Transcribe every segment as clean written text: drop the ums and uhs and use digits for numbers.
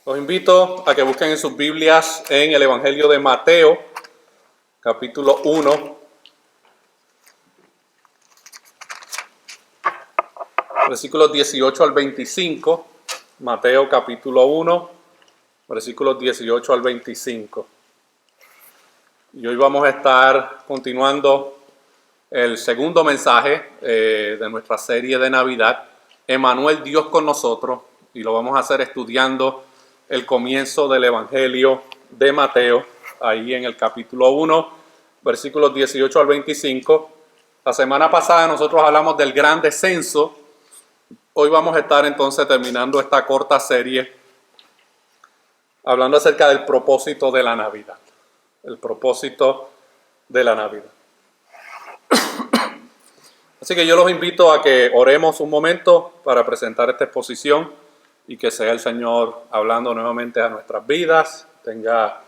Los invito a que busquen en sus Biblias en el Evangelio de Mateo, capítulo 1, versículos 18 al 25. Mateo capítulo 1, versículos 18 al 25. Y hoy vamos a estar continuando el segundo mensaje de nuestra serie de Navidad, Emmanuel, Dios con nosotros, y lo vamos a hacer estudiando el comienzo del Evangelio de Mateo, ahí en el capítulo 1, versículos 18 al 25. La semana pasada nosotros hablamos del gran descenso. Hoy vamos a estar entonces terminando esta corta serie hablando acerca del propósito de la Navidad. El propósito de la Navidad. Así que yo los invito a que oremos un momento para presentar esta exposición y que sea el Señor hablando nuevamente a nuestras vidas, tenga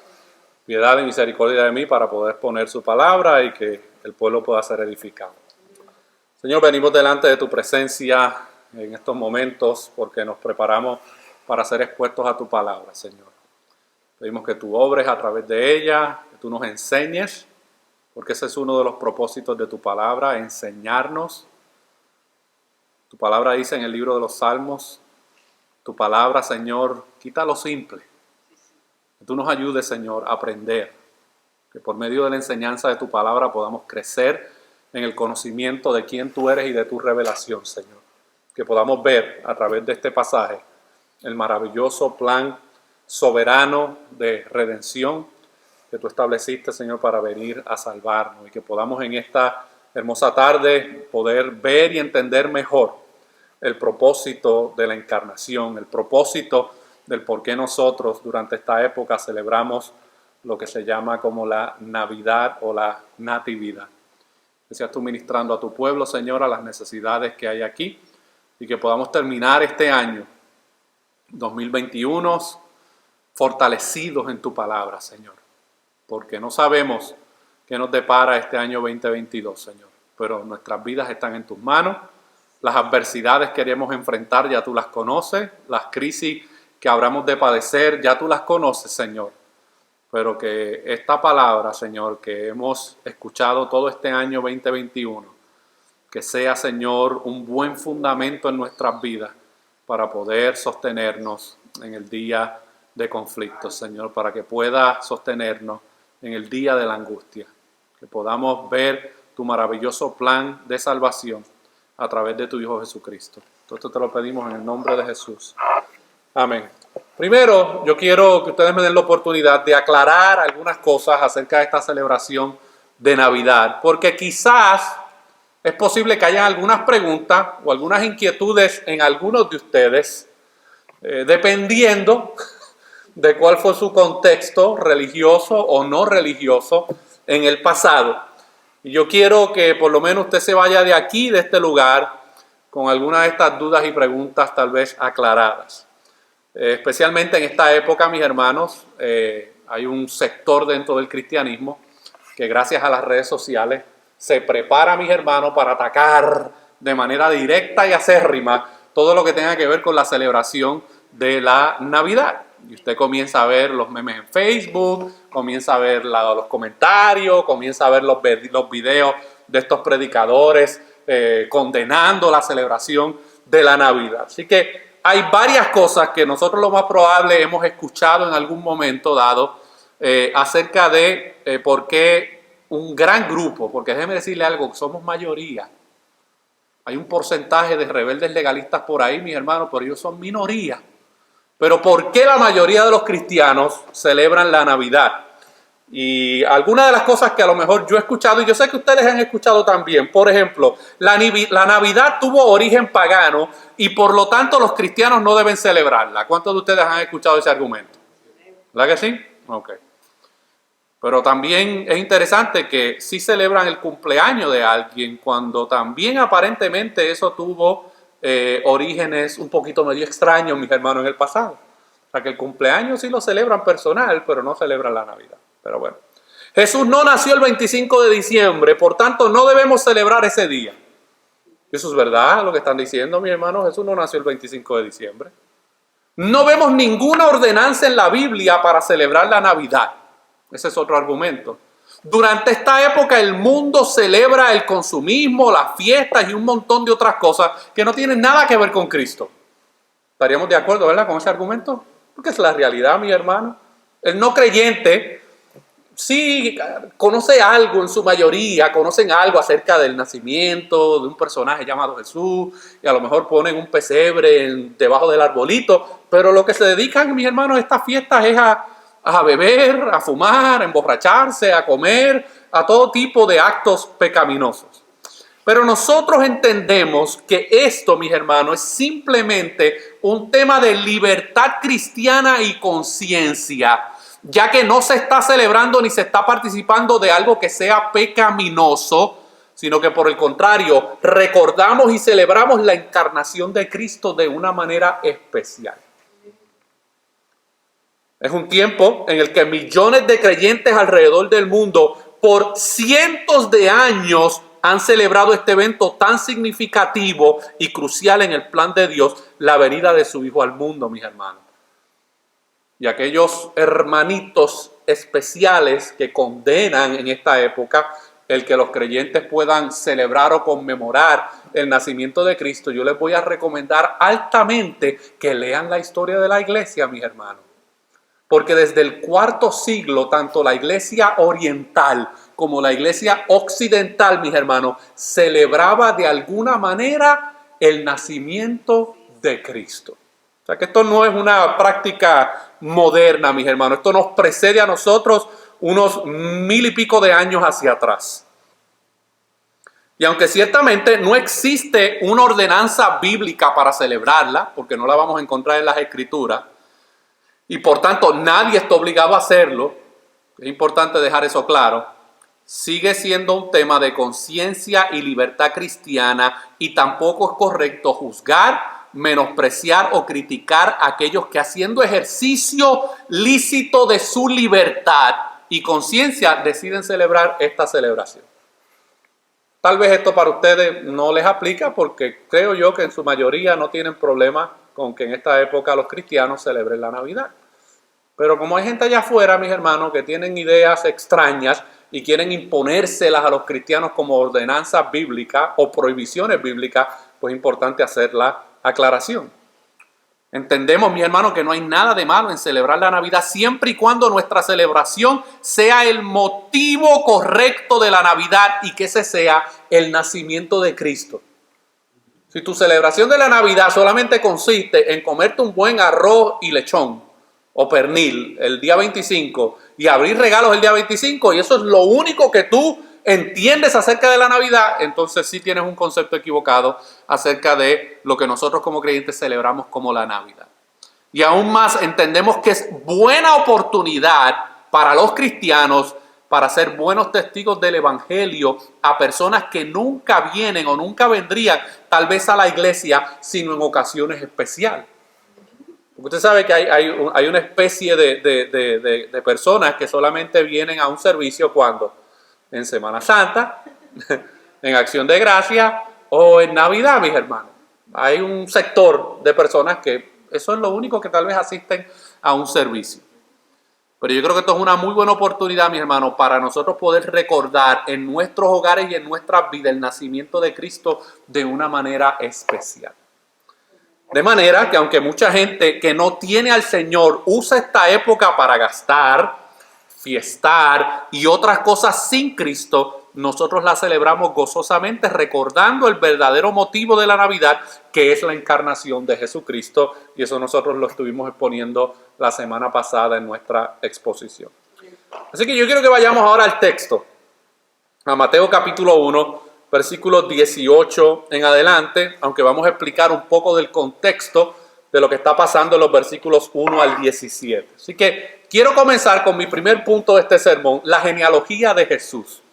piedad y misericordia de mí para poder poner su palabra y que el pueblo pueda ser edificado. Señor, venimos delante de tu presencia en estos momentos porque nos preparamos para ser expuestos a tu palabra, Señor. Pedimos que tú obres a través de ella, que tú nos enseñes, porque ese es uno de los propósitos de tu palabra, enseñarnos. Tu palabra dice en el libro de los Salmos, tu palabra, Señor, quita lo simple. Que tú nos ayudes, Señor, a aprender. Que por medio de la enseñanza de tu palabra podamos crecer en el conocimiento de quién tú eres y de tu revelación, Señor. Que podamos ver a través de este pasaje el maravilloso plan soberano de redención que tú estableciste, Señor, para venir a salvarnos. Y que podamos en esta hermosa tarde poder ver y entender mejor el propósito de la encarnación, el propósito del por qué nosotros durante esta época celebramos lo que se llama como la Navidad o la Natividad. Que seas tú ministrando a tu pueblo, Señor, a las necesidades que hay aquí y que podamos terminar este año 2021 fortalecidos en tu palabra, Señor, porque no sabemos qué nos depara este año 2022, Señor, pero nuestras vidas están en tus manos. Las adversidades que queremos enfrentar ya tú las conoces, las crisis que habremos de padecer ya tú las conoces, Señor. Pero que esta palabra, Señor, que hemos escuchado todo este año 2021, que sea, Señor, un buen fundamento en nuestras vidas para poder sostenernos en el día de conflicto, Señor, para que pueda sostenernos en el día de la angustia, que podamos ver tu maravilloso plan de salvación a través de tu Hijo Jesucristo. Todo esto te lo pedimos en el nombre de Jesús. Amén. Primero, yo quiero que ustedes me den la oportunidad de aclarar algunas cosas acerca de esta celebración de Navidad, porque quizás es posible que haya algunas preguntas o algunas inquietudes en algunos de ustedes, dependiendo de cuál fue su contexto religioso o no religioso en el pasado. Y yo quiero que por lo menos usted se vaya de aquí, de este lugar, con algunas de estas dudas y preguntas tal vez aclaradas. Especialmente en esta época, mis hermanos, hay un sector dentro del cristianismo que gracias a las redes sociales se prepara, mis hermanos, para atacar de manera directa y acérrima todo lo que tenga que ver con la celebración de la Navidad. Y usted comienza a ver los memes en Facebook, comienza a ver los comentarios, comienza a ver los videos de estos predicadores condenando la celebración de la Navidad. Así que hay varias cosas que nosotros lo más probable hemos escuchado en algún momento dado acerca de por qué un gran grupo, porque déjeme decirle algo, somos mayoría. Hay un porcentaje de rebeldes legalistas por ahí, mis hermanos, pero ellos son minoría. Pero ¿por qué la mayoría de los cristianos celebran la Navidad? Y algunas de las cosas que a lo mejor yo he escuchado, y yo sé que ustedes han escuchado también, por ejemplo, la Navidad tuvo origen pagano y por lo tanto los cristianos no deben celebrarla. ¿Cuántos de ustedes han escuchado ese argumento? ¿Verdad que sí? Ok. Pero también es interesante que sí celebran el cumpleaños de alguien cuando también aparentemente eso tuvo orígenes un poquito medio extraños, mis hermanos, en el pasado. O sea que el cumpleaños sí lo celebran personal, pero no celebran la Navidad. Pero bueno, Jesús no nació el 25 de diciembre, por tanto no debemos celebrar ese día. Eso es verdad lo que están diciendo, mis hermanos. Jesús no nació el 25 de diciembre. No vemos ninguna ordenanza en la Biblia para celebrar la Navidad. Ese es otro argumento. Durante esta época el mundo celebra el consumismo, las fiestas y un montón de otras cosas que no tienen nada que ver con Cristo. ¿Estaríamos de acuerdo, verdad, con ese argumento? Porque es la realidad, mi hermano. El no creyente sí conoce algo, en su mayoría conocen algo acerca del nacimiento de un personaje llamado Jesús, y a lo mejor ponen un pesebre debajo del arbolito, pero lo que se dedican, mis hermanos, a estas fiestas es a beber, a fumar, a emborracharse, a comer, a todo tipo de actos pecaminosos. Pero nosotros entendemos que esto, mis hermanos, es simplemente un tema de libertad cristiana y conciencia, ya que no se está celebrando ni se está participando de algo que sea pecaminoso, sino que por el contrario, recordamos y celebramos la encarnación de Cristo de una manera especial. Es un tiempo en el que millones de creyentes alrededor del mundo por cientos de años han celebrado este evento tan significativo y crucial en el plan de Dios, la venida de su Hijo al mundo, mis hermanos. Y aquellos hermanitos especiales que condenan en esta época el que los creyentes puedan celebrar o conmemorar el nacimiento de Cristo, yo les voy a recomendar altamente que lean la historia de la iglesia, mis hermanos. Porque desde el cuarto siglo, tanto la iglesia oriental como la iglesia occidental, mis hermanos, celebraba de alguna manera el nacimiento de Cristo. O sea que esto no es una práctica moderna, mis hermanos. Esto nos precede a nosotros unos 1000 y pico de años hacia atrás. Y aunque ciertamente no existe una ordenanza bíblica para celebrarla, porque no la vamos a encontrar en las Escrituras, y por tanto nadie está obligado a hacerlo, es importante dejar eso claro, sigue siendo un tema de conciencia y libertad cristiana, y tampoco es correcto juzgar, menospreciar o criticar a aquellos que, haciendo ejercicio lícito de su libertad y conciencia, deciden celebrar esta celebración. Tal vez esto para ustedes no les aplica, porque creo yo que en su mayoría no tienen problema con que en esta época los cristianos celebren la Navidad. Pero como hay gente allá afuera, mis hermanos, que tienen ideas extrañas y quieren imponérselas a los cristianos como ordenanzas bíblicas o prohibiciones bíblicas, pues es importante hacer la aclaración. Entendemos, mis hermanos, que no hay nada de malo en celebrar la Navidad siempre y cuando nuestra celebración sea el motivo correcto de la Navidad y que ese sea el nacimiento de Cristo. Si tu celebración de la Navidad solamente consiste en comerte un buen arroz y lechón o pernil el día 25 y abrir regalos el día 25 y eso es lo único que tú entiendes acerca de la Navidad, entonces sí tienes un concepto equivocado acerca de lo que nosotros como creyentes celebramos como la Navidad. Y aún más entendemos que es buena oportunidad para los cristianos para ser buenos testigos del Evangelio a personas que nunca vienen o nunca vendrían tal vez a la iglesia, sino en ocasiones especiales. Porque usted sabe que hay una especie de personas que solamente vienen a un servicio cuando en Semana Santa, en Acción de Gracia o en Navidad, mis hermanos. Hay un sector de personas que eso es lo único que tal vez asisten a un servicio. Pero yo creo que esto es una muy buena oportunidad, mis hermanos, para nosotros poder recordar en nuestros hogares y en nuestras vidas el nacimiento de Cristo de una manera especial. De manera que aunque mucha gente que no tiene al Señor usa esta época para gastar, fiestar y otras cosas sin Cristo, nosotros la celebramos gozosamente recordando el verdadero motivo de la Navidad, que es la encarnación de Jesucristo, y eso nosotros lo estuvimos exponiendo la semana pasada en nuestra exposición. Así que yo quiero que vayamos ahora al texto, a Mateo capítulo 1, versículos 18 en adelante, aunque vamos a explicar un poco del contexto de lo que está pasando en los versículos 1 al 17. Así que quiero comenzar con mi primer punto de este sermón, la genealogía de Jesús.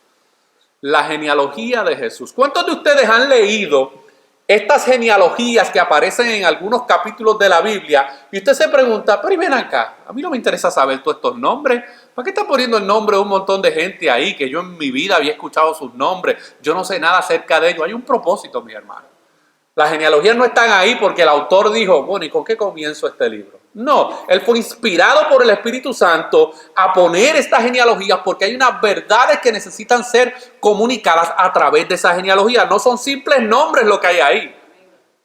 La genealogía de Jesús. ¿Cuántos de ustedes han leído estas genealogías que aparecen en algunos capítulos de la Biblia? Y usted se pregunta, pero ven acá, a mí no me interesa saber todos estos nombres. ¿Para qué está poniendo el nombre de un montón de gente ahí que yo en mi vida había escuchado sus nombres? Yo no sé nada acerca de ellos. Hay un propósito, mis hermanos. Las genealogías no están ahí porque el autor dijo, bueno, ¿y con qué comienzo este libro? No, él fue inspirado por el Espíritu Santo a poner estas genealogías porque hay unas verdades que necesitan ser comunicadas a través de esa genealogía. No son simples nombres lo que hay ahí.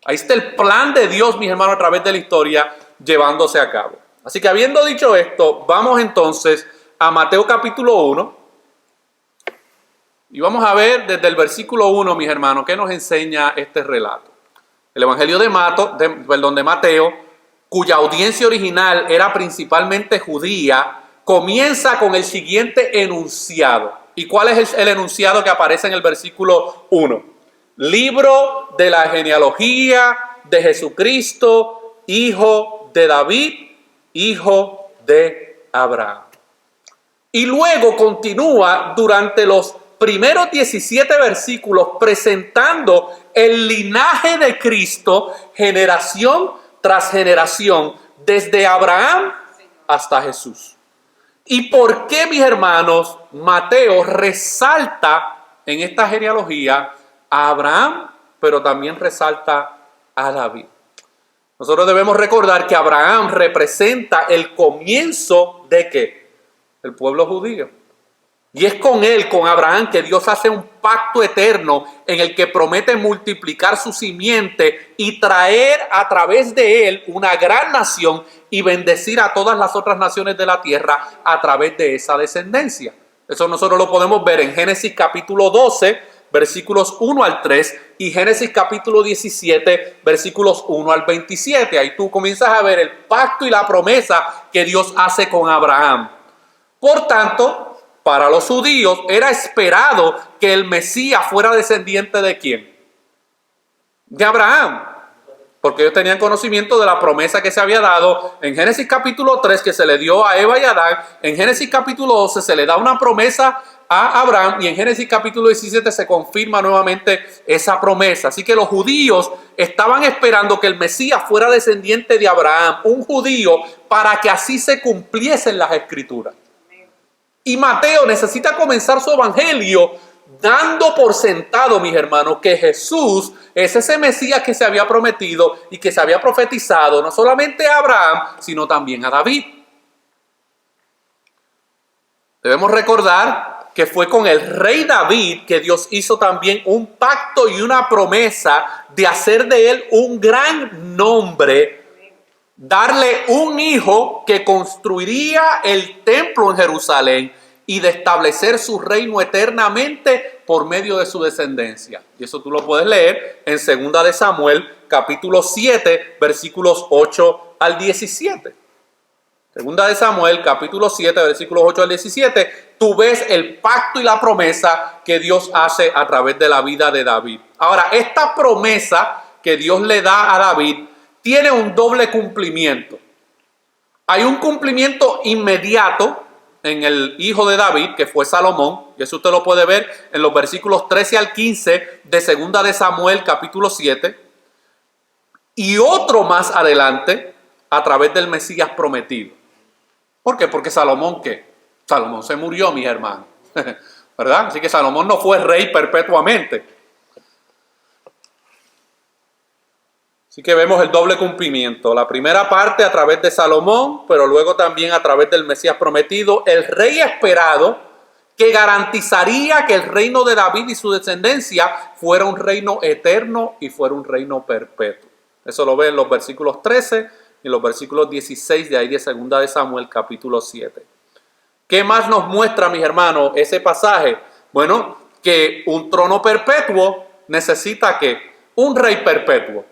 Ahí está el plan de Dios, mis hermanos, a través de la historia llevándose a cabo. Así que habiendo dicho esto, vamos entonces a Mateo capítulo 1. Y vamos a ver desde el versículo 1, mis hermanos, qué nos enseña este relato. El Evangelio de Mateo, cuya audiencia original era principalmente judía, comienza con el siguiente enunciado. ¿Y cuál es el enunciado que aparece en el versículo 1? Libro de la genealogía de Jesucristo, hijo de David, hijo de Abraham. Y luego continúa durante los primeros 17 versículos presentando el linaje de Cristo, generación tras generación, desde Abraham hasta Jesús. ¿Y por qué, mis hermanos, Mateo resalta en esta genealogía a Abraham, pero también resalta a David? Nosotros debemos recordar que Abraham representa el comienzo de ¿qué? El pueblo judío. Y es con él, con Abraham, que Dios hace un pacto eterno en el que promete multiplicar su simiente y traer a través de él una gran nación y bendecir a todas las otras naciones de la tierra a través de esa descendencia. Eso nosotros lo podemos ver en Génesis capítulo 12, versículos 1 al 3 y Génesis capítulo 17, versículos 1 al 27. Ahí tú comienzas a ver el pacto y la promesa que Dios hace con Abraham. Por tanto, para los judíos era esperado que el Mesías fuera descendiente ¿de quién? De Abraham. Porque ellos tenían conocimiento de la promesa que se había dado en Génesis capítulo 3, que se le dio a Eva y a Adán. En Génesis capítulo 12 se le da una promesa a Abraham y en Génesis capítulo 17 se confirma nuevamente esa promesa. Así que los judíos estaban esperando que el Mesías fuera descendiente de Abraham, un judío, para que así se cumpliesen las escrituras. Y Mateo necesita comenzar su evangelio dando por sentado, mis hermanos, que Jesús es ese Mesías que se había prometido y que se había profetizado no solamente a Abraham, sino también a David. Debemos recordar que fue con el rey David que Dios hizo también un pacto y una promesa de hacer de él un gran nombre, darle un hijo que construiría el templo en Jerusalén y de establecer su reino eternamente por medio de su descendencia. Y eso tú lo puedes leer en 2 de Samuel, capítulo 7, versículos 8 al 17. 2 de Samuel, capítulo 7, versículos 8 al 17, tú ves el pacto y la promesa que Dios hace a través de la vida de David. Ahora, esta promesa que Dios le da a David tiene un doble cumplimiento. Hay un cumplimiento inmediato en el hijo de David, que fue Salomón, y eso usted lo puede ver en los versículos 13 al 15 de 2 de Samuel, capítulo 7, y otro más adelante a través del Mesías prometido. ¿Por qué? Porque Salomón, ¿qué? Salomón se murió, mis hermanos, ¿verdad? Así que Salomón no fue rey perpetuamente. Así que vemos el doble cumplimiento. La primera parte a través de Salomón, pero luego también a través del Mesías prometido, el rey esperado que garantizaría que el reino de David y su descendencia fuera un reino eterno y fuera un reino perpetuo. Eso lo ve en los versículos 13 y los versículos 16 de ahí de 2 de Samuel capítulo 7. ¿Qué más nos muestra, mis hermanos, ese pasaje? Bueno, que un trono perpetuo necesita ¿qué? Un rey perpetuo.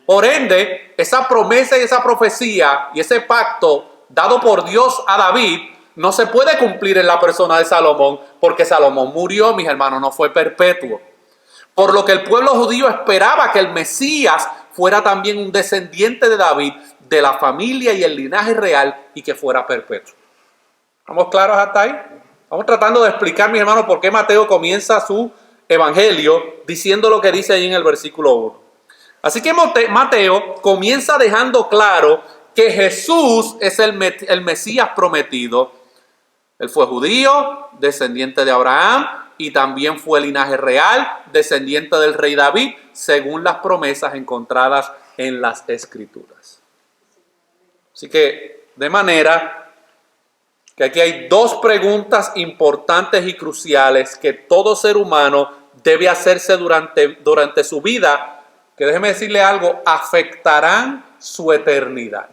Por ende, esa promesa y esa profecía y ese pacto dado por Dios a David no se puede cumplir en la persona de Salomón, porque Salomón murió, mis hermanos, no fue perpetuo. Por lo que el pueblo judío esperaba que el Mesías fuera también un descendiente de David, de la familia y el linaje real, y que fuera perpetuo. ¿Estamos claros hasta ahí? Estamos tratando de explicar, mis hermanos, por qué Mateo comienza su evangelio diciendo lo que dice ahí en el versículo 1. Así que Mateo comienza dejando claro que Jesús es el Mesías prometido. Él fue judío, descendiente de Abraham, y también fue linaje real, descendiente del rey David, según las promesas encontradas en las Escrituras. Así que, de manera que aquí hay dos preguntas importantes y cruciales que todo ser humano debe hacerse durante su vida, que déjeme decirle algo, afectarán su eternidad.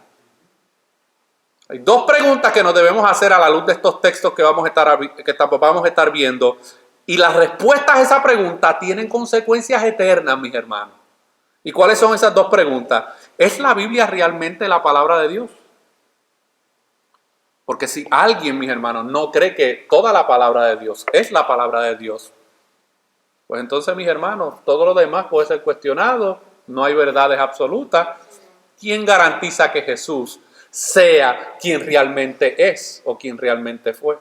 Hay dos preguntas que nos debemos hacer a la luz de estos textos que vamos a estar viendo, y las respuestas a esa pregunta tienen consecuencias eternas, mis hermanos. ¿Y cuáles son esas dos preguntas? ¿Es la Biblia realmente la palabra de Dios? Porque si alguien, mis hermanos, no cree que toda la palabra de Dios es la palabra de Dios, pues entonces, mis hermanos, todo lo demás puede ser cuestionado, no hay verdades absolutas. ¿Quién garantiza que Jesús sea quien realmente es o quien realmente fue?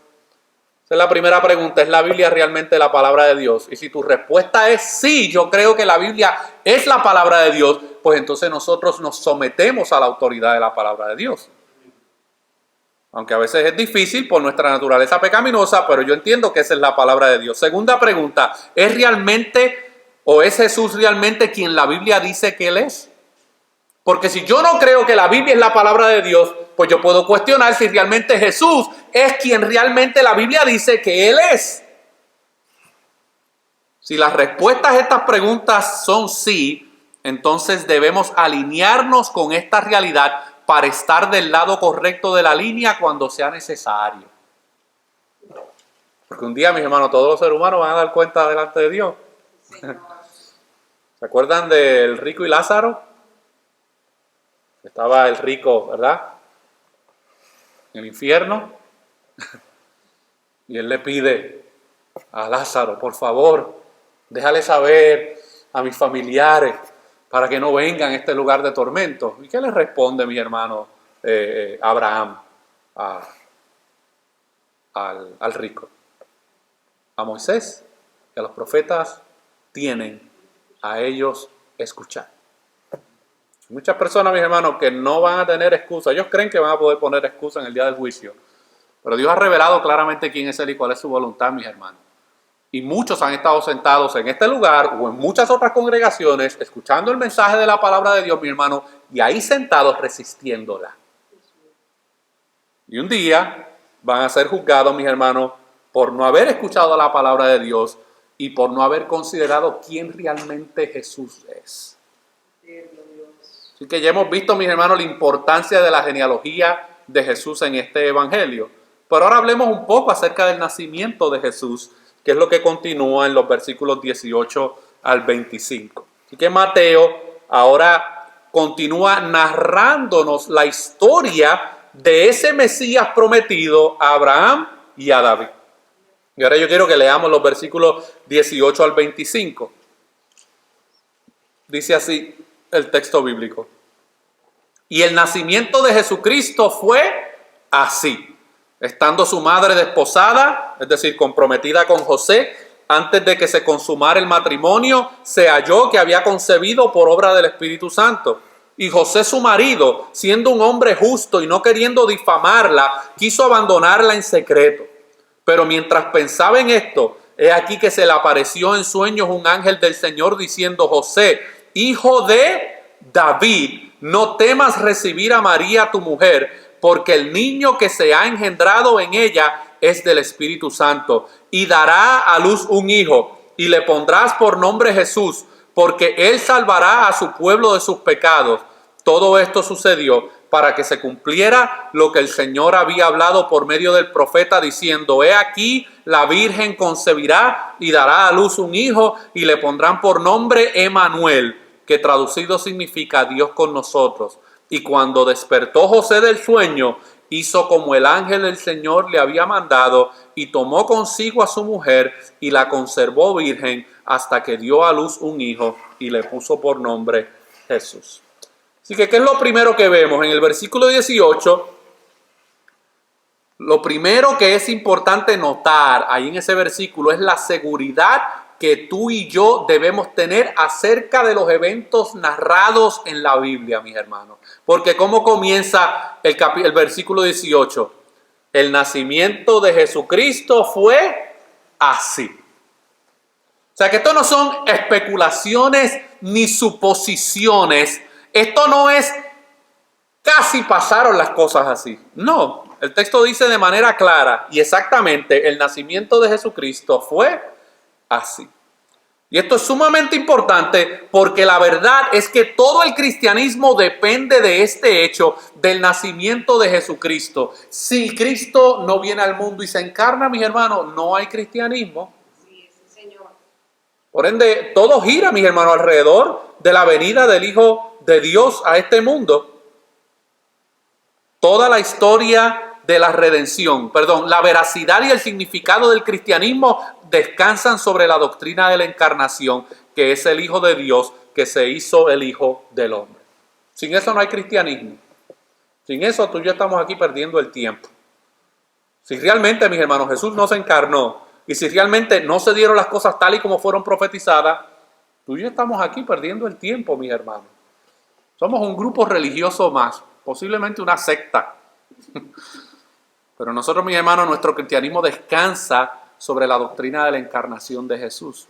Esa es la primera pregunta, ¿es la Biblia realmente la palabra de Dios? Y si tu respuesta es sí, yo creo que la Biblia es la palabra de Dios, pues entonces nosotros nos sometemos a la autoridad de la palabra de Dios. Aunque a veces es difícil por nuestra naturaleza pecaminosa, pero yo entiendo que esa es la palabra de Dios. Segunda pregunta, ¿es realmente o es Jesús realmente quien la Biblia dice que Él es? Porque si yo no creo que la Biblia es la palabra de Dios, pues yo puedo cuestionar si realmente Jesús es quien realmente la Biblia dice que Él es. Si las respuestas a estas preguntas son sí, entonces debemos alinearnos con esta realidad para estar del lado correcto de la línea cuando sea necesario. Porque un día, mis hermanos, todos los seres humanos van a dar cuenta delante de Dios. ¿Se acuerdan del rico y Lázaro? Estaba el rico, ¿verdad?, en el infierno. Y él le pide a Lázaro, por favor, déjale saber a mis familiares para que no vengan a este lugar de tormento. ¿Y qué le responde, mi hermano Abraham al rico? A Moisés y a los profetas tienen a ellos escuchar. Muchas personas, mis hermanos, que no van a tener excusa. Ellos creen que van a poder poner excusa en el día del juicio. Pero Dios ha revelado claramente quién es Él y cuál es su voluntad, mis hermanos. Y muchos han estado sentados en este lugar o en muchas otras congregaciones, escuchando el mensaje de la palabra de Dios, mi hermano, y ahí sentados resistiéndola. Y un día van a ser juzgados, mis hermanos, por no haber escuchado la palabra de Dios y por no haber considerado quién realmente Jesús es. Así que ya hemos visto, mis hermanos, la importancia de la genealogía de Jesús en este evangelio. Pero ahora hablemos un poco acerca del nacimiento de Jesús, que es lo que continúa en los versículos 18 al 25. Así que Mateo ahora continúa narrándonos la historia de ese Mesías prometido a Abraham y a David. Y ahora yo quiero que leamos los versículos 18 al 25. Dice así el texto bíblico. Y el nacimiento de Jesucristo fue así. Estando su madre desposada, es decir, comprometida con José, antes de que se consumara el matrimonio, se halló que había concebido por obra del Espíritu Santo. Y José, su marido, siendo un hombre justo y no queriendo difamarla, quiso abandonarla en secreto. Pero mientras pensaba en esto, he aquí que se le apareció en sueños un ángel del Señor diciendo: José, hijo de David, no temas recibir a María tu mujer, porque el niño que se ha engendrado en ella es del Espíritu Santo, y dará a luz un hijo, y le pondrás por nombre Jesús, porque él salvará a su pueblo de sus pecados. Todo esto sucedió para que se cumpliera lo que el Señor había hablado por medio del profeta, diciendo: he aquí, la Virgen concebirá y dará a luz un hijo, y le pondrán por nombre Emanuel, que traducido significa Dios con nosotros. Y cuando despertó José del sueño, hizo como el ángel del Señor le había mandado, y tomó consigo a su mujer, y la conservó virgen hasta que dio a luz un hijo, y le puso por nombre Jesús. Así que, ¿qué es lo primero que vemos? En el versículo 18, lo primero que es importante notar ahí en ese versículo es la seguridad que tú y yo debemos tener acerca de los eventos narrados en la Biblia, mis hermanos. Porque ¿cómo comienza el versículo 18? El nacimiento de Jesucristo fue así. O sea que esto no son especulaciones ni suposiciones. Esto no es casi pasaron las cosas así. No, el texto dice de manera clara y exactamente, el nacimiento de Jesucristo fue así. Y esto es sumamente importante porque la verdad es que todo el cristianismo depende de este hecho del nacimiento de Jesucristo. Si Cristo no viene al mundo y se encarna, mis hermanos, no hay cristianismo. Sí, Señor. Por ende, todo gira, mis hermanos, alrededor de la venida del Hijo de Dios a este mundo. Toda la historia de la redención, la veracidad y el significado del cristianismo descansan sobre la doctrina de la encarnación, que es el Hijo de Dios, que se hizo el Hijo del hombre. Sin eso no hay cristianismo. Sin eso tú y yo estamos aquí perdiendo el tiempo. Si realmente, mis hermanos, Jesús no se encarnó, y si realmente no se dieron las cosas tal y como fueron profetizadas, tú y yo estamos aquí perdiendo el tiempo, mis hermanos. Somos un grupo religioso más, posiblemente una secta. Pero nosotros, mis hermanos, nuestro cristianismo descansa sobre la doctrina de la encarnación de Jesús.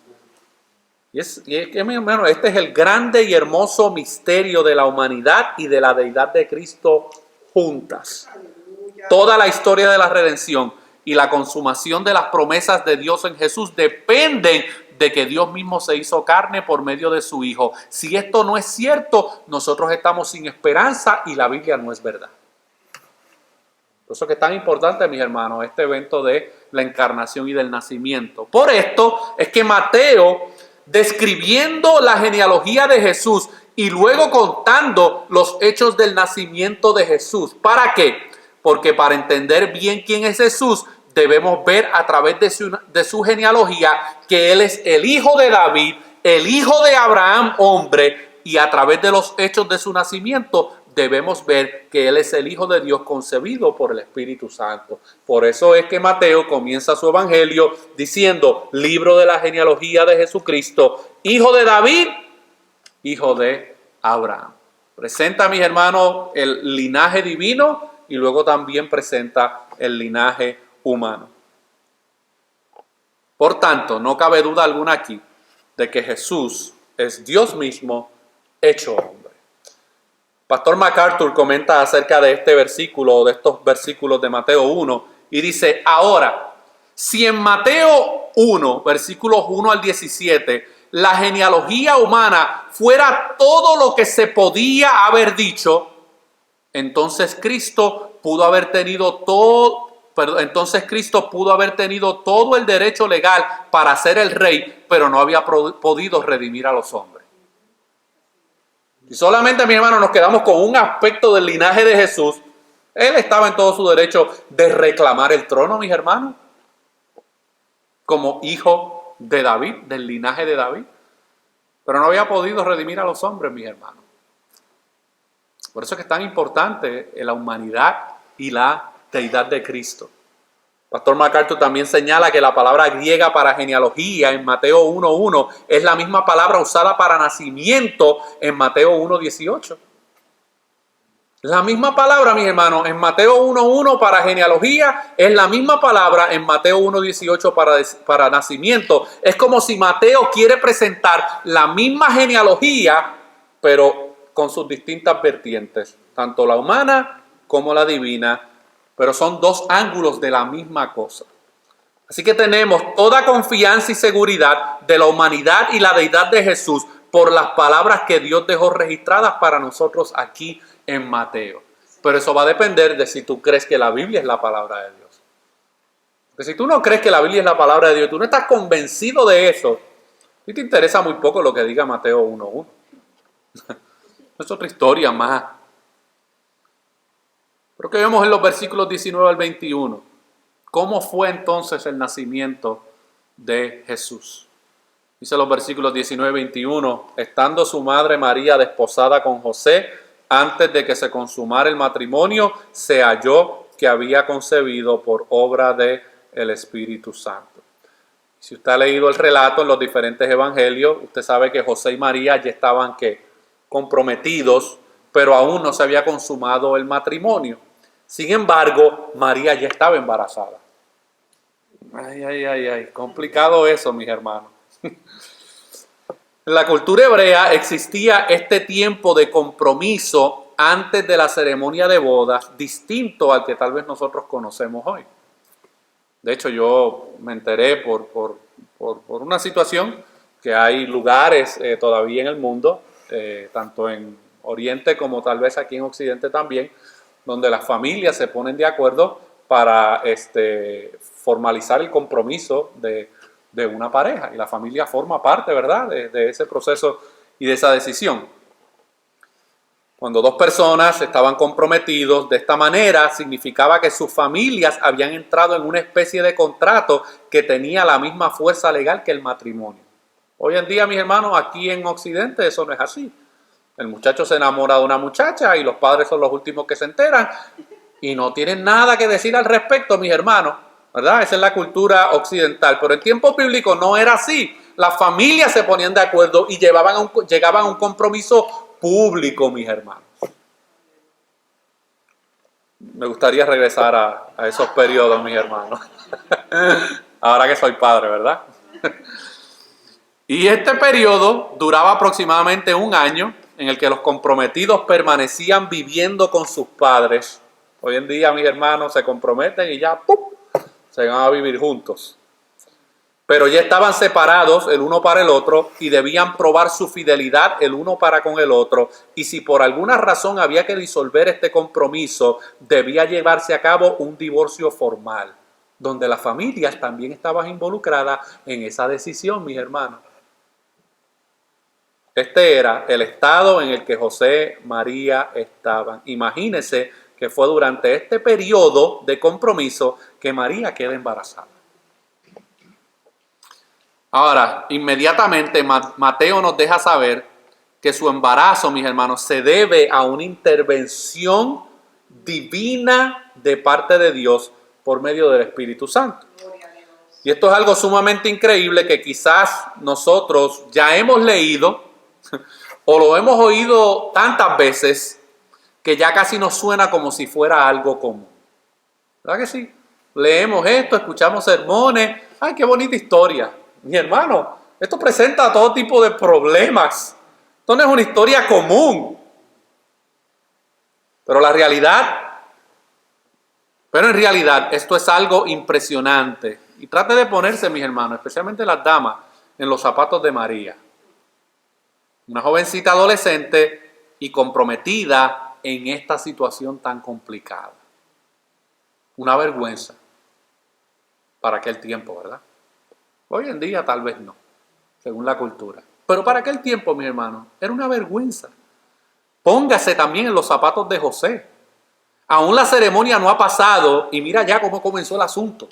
Y mi hermano, este es el grande y hermoso misterio de la humanidad y de la deidad de Cristo juntas. Toda la historia de la redención y la consumación de las promesas de Dios en Jesús dependen de que Dios mismo se hizo carne por medio de su Hijo. Si esto no es cierto, nosotros estamos sin esperanza y la Biblia no es verdad. Por eso que es tan importante, mis hermanos, este evento de la encarnación y del nacimiento. Por esto es que Mateo, describiendo la genealogía de Jesús y luego contando los hechos del nacimiento de Jesús. ¿Para qué? Porque para entender bien quién es Jesús, debemos ver a través de su genealogía que Él es el hijo de David, el hijo de Abraham, hombre, y a través de los hechos de su nacimiento debemos ver que Él es el Hijo de Dios concebido por el Espíritu Santo. Por eso es que Mateo comienza su evangelio diciendo, libro de la genealogía de Jesucristo, hijo de David, hijo de Abraham. Presenta, mis hermanos, el linaje divino y luego también presenta el linaje humano. Por tanto, no cabe duda alguna aquí de que Jesús es Dios mismo hecho hombre. Pastor MacArthur comenta acerca de este versículo, de estos versículos de Mateo 1, y dice, ahora, si en Mateo 1, versículos 1 al 17, la genealogía humana fuera todo lo que se podía haber dicho, entonces Cristo pudo haber tenido todo el derecho legal para ser el rey, pero no había podido redimir a los hombres. Y solamente, mi hermano, nos quedamos con un aspecto del linaje de Jesús. Él estaba en todo su derecho de reclamar el trono, mis hermanos, como hijo de David, del linaje de David. Pero no había podido redimir a los hombres, mis hermanos. Por eso es que es tan importante la humanidad y la deidad de Cristo. Pastor MacArthur también señala que la palabra griega para genealogía en Mateo 1.1 es la misma palabra usada para nacimiento en Mateo 1.18. La misma palabra, mis hermanos, en Mateo 1.1 para genealogía es la misma palabra en Mateo 1.18 para nacimiento. Es como si Mateo quiere presentar la misma genealogía, pero con sus distintas vertientes, tanto la humana como la divina, pero son dos ángulos de la misma cosa. Así que tenemos toda confianza y seguridad de la humanidad y la deidad de Jesús por las palabras que Dios dejó registradas para nosotros aquí en Mateo. Pero eso va a depender de si tú crees que la Biblia es la palabra de Dios. Porque si tú no crees que la Biblia es la palabra de Dios, tú no estás convencido de eso, y te interesa muy poco lo que diga Mateo 1.1. Es otra historia más. Pero que vemos en los versículos 19 al 21. ¿Cómo fue entonces el nacimiento de Jesús? Dice los versículos 19 y 21. Estando su madre María desposada con José, antes de que se consumara el matrimonio, se halló que había concebido por obra del Espíritu Santo. Si usted ha leído el relato en los diferentes evangelios, usted sabe que José y María ya estaban comprometidos, pero aún no se había consumado el matrimonio. Sin embargo, María ya estaba embarazada. Complicado eso, mis hermanos. En la cultura hebrea existía este tiempo de compromiso antes de la ceremonia de bodas, distinto al que tal vez nosotros conocemos hoy. De hecho, yo me enteré por una situación que hay lugares todavía en el mundo, tanto en Oriente como tal vez aquí en Occidente también, donde las familias se ponen de acuerdo para formalizar el compromiso de una pareja. Y la familia forma parte, ¿verdad?, de ese proceso y de esa decisión. Cuando dos personas estaban comprometidos de esta manera, significaba que sus familias habían entrado en una especie de contrato que tenía la misma fuerza legal que el matrimonio. Hoy en día, mis hermanos, aquí en Occidente eso no es así. El muchacho se enamora de una muchacha y los padres son los últimos que se enteran y no tienen nada que decir al respecto, mis hermanos, ¿verdad? Esa es la cultura occidental. Pero en tiempos bíblicos no era así. Las familias se ponían de acuerdo y llegaban a un compromiso público, mis hermanos. Me gustaría regresar a esos periodos, mis hermanos. Ahora que soy padre, ¿verdad? Y este periodo duraba aproximadamente un año, en el que los comprometidos permanecían viviendo con sus padres. Hoy en día, mis hermanos, se comprometen y ya ¡pum!, se van a vivir juntos. Pero ya estaban separados el uno para el otro y debían probar su fidelidad el uno para con el otro. Y si por alguna razón había que disolver este compromiso, debía llevarse a cabo un divorcio formal, donde las familias también estaban involucradas en esa decisión, mis hermanos. Este era el estado en el que José y María estaban. Imagínense que fue durante este periodo de compromiso que María queda embarazada. Ahora, inmediatamente Mateo nos deja saber que su embarazo, mis hermanos, se debe a una intervención divina de parte de Dios por medio del Espíritu Santo. Y esto es algo sumamente increíble que quizás nosotros ya hemos leído o lo hemos oído tantas veces que ya casi nos suena como si fuera algo común. ¿Verdad que sí? Leemos esto, escuchamos sermones. ¡Ay, qué bonita historia! Mi hermano, esto presenta todo tipo de problemas. Esto no es una historia común. Pero en realidad esto es algo impresionante. Y trate de ponerse, mis hermanos, especialmente las damas, en los zapatos de María. Una jovencita adolescente y comprometida en esta situación tan complicada. Una vergüenza para aquel tiempo, ¿verdad? Hoy en día tal vez no, según la cultura. Pero para aquel tiempo, mi hermano, era una vergüenza. Póngase también en los zapatos de José. Aún la ceremonia no ha pasado y mira ya cómo comenzó el asunto.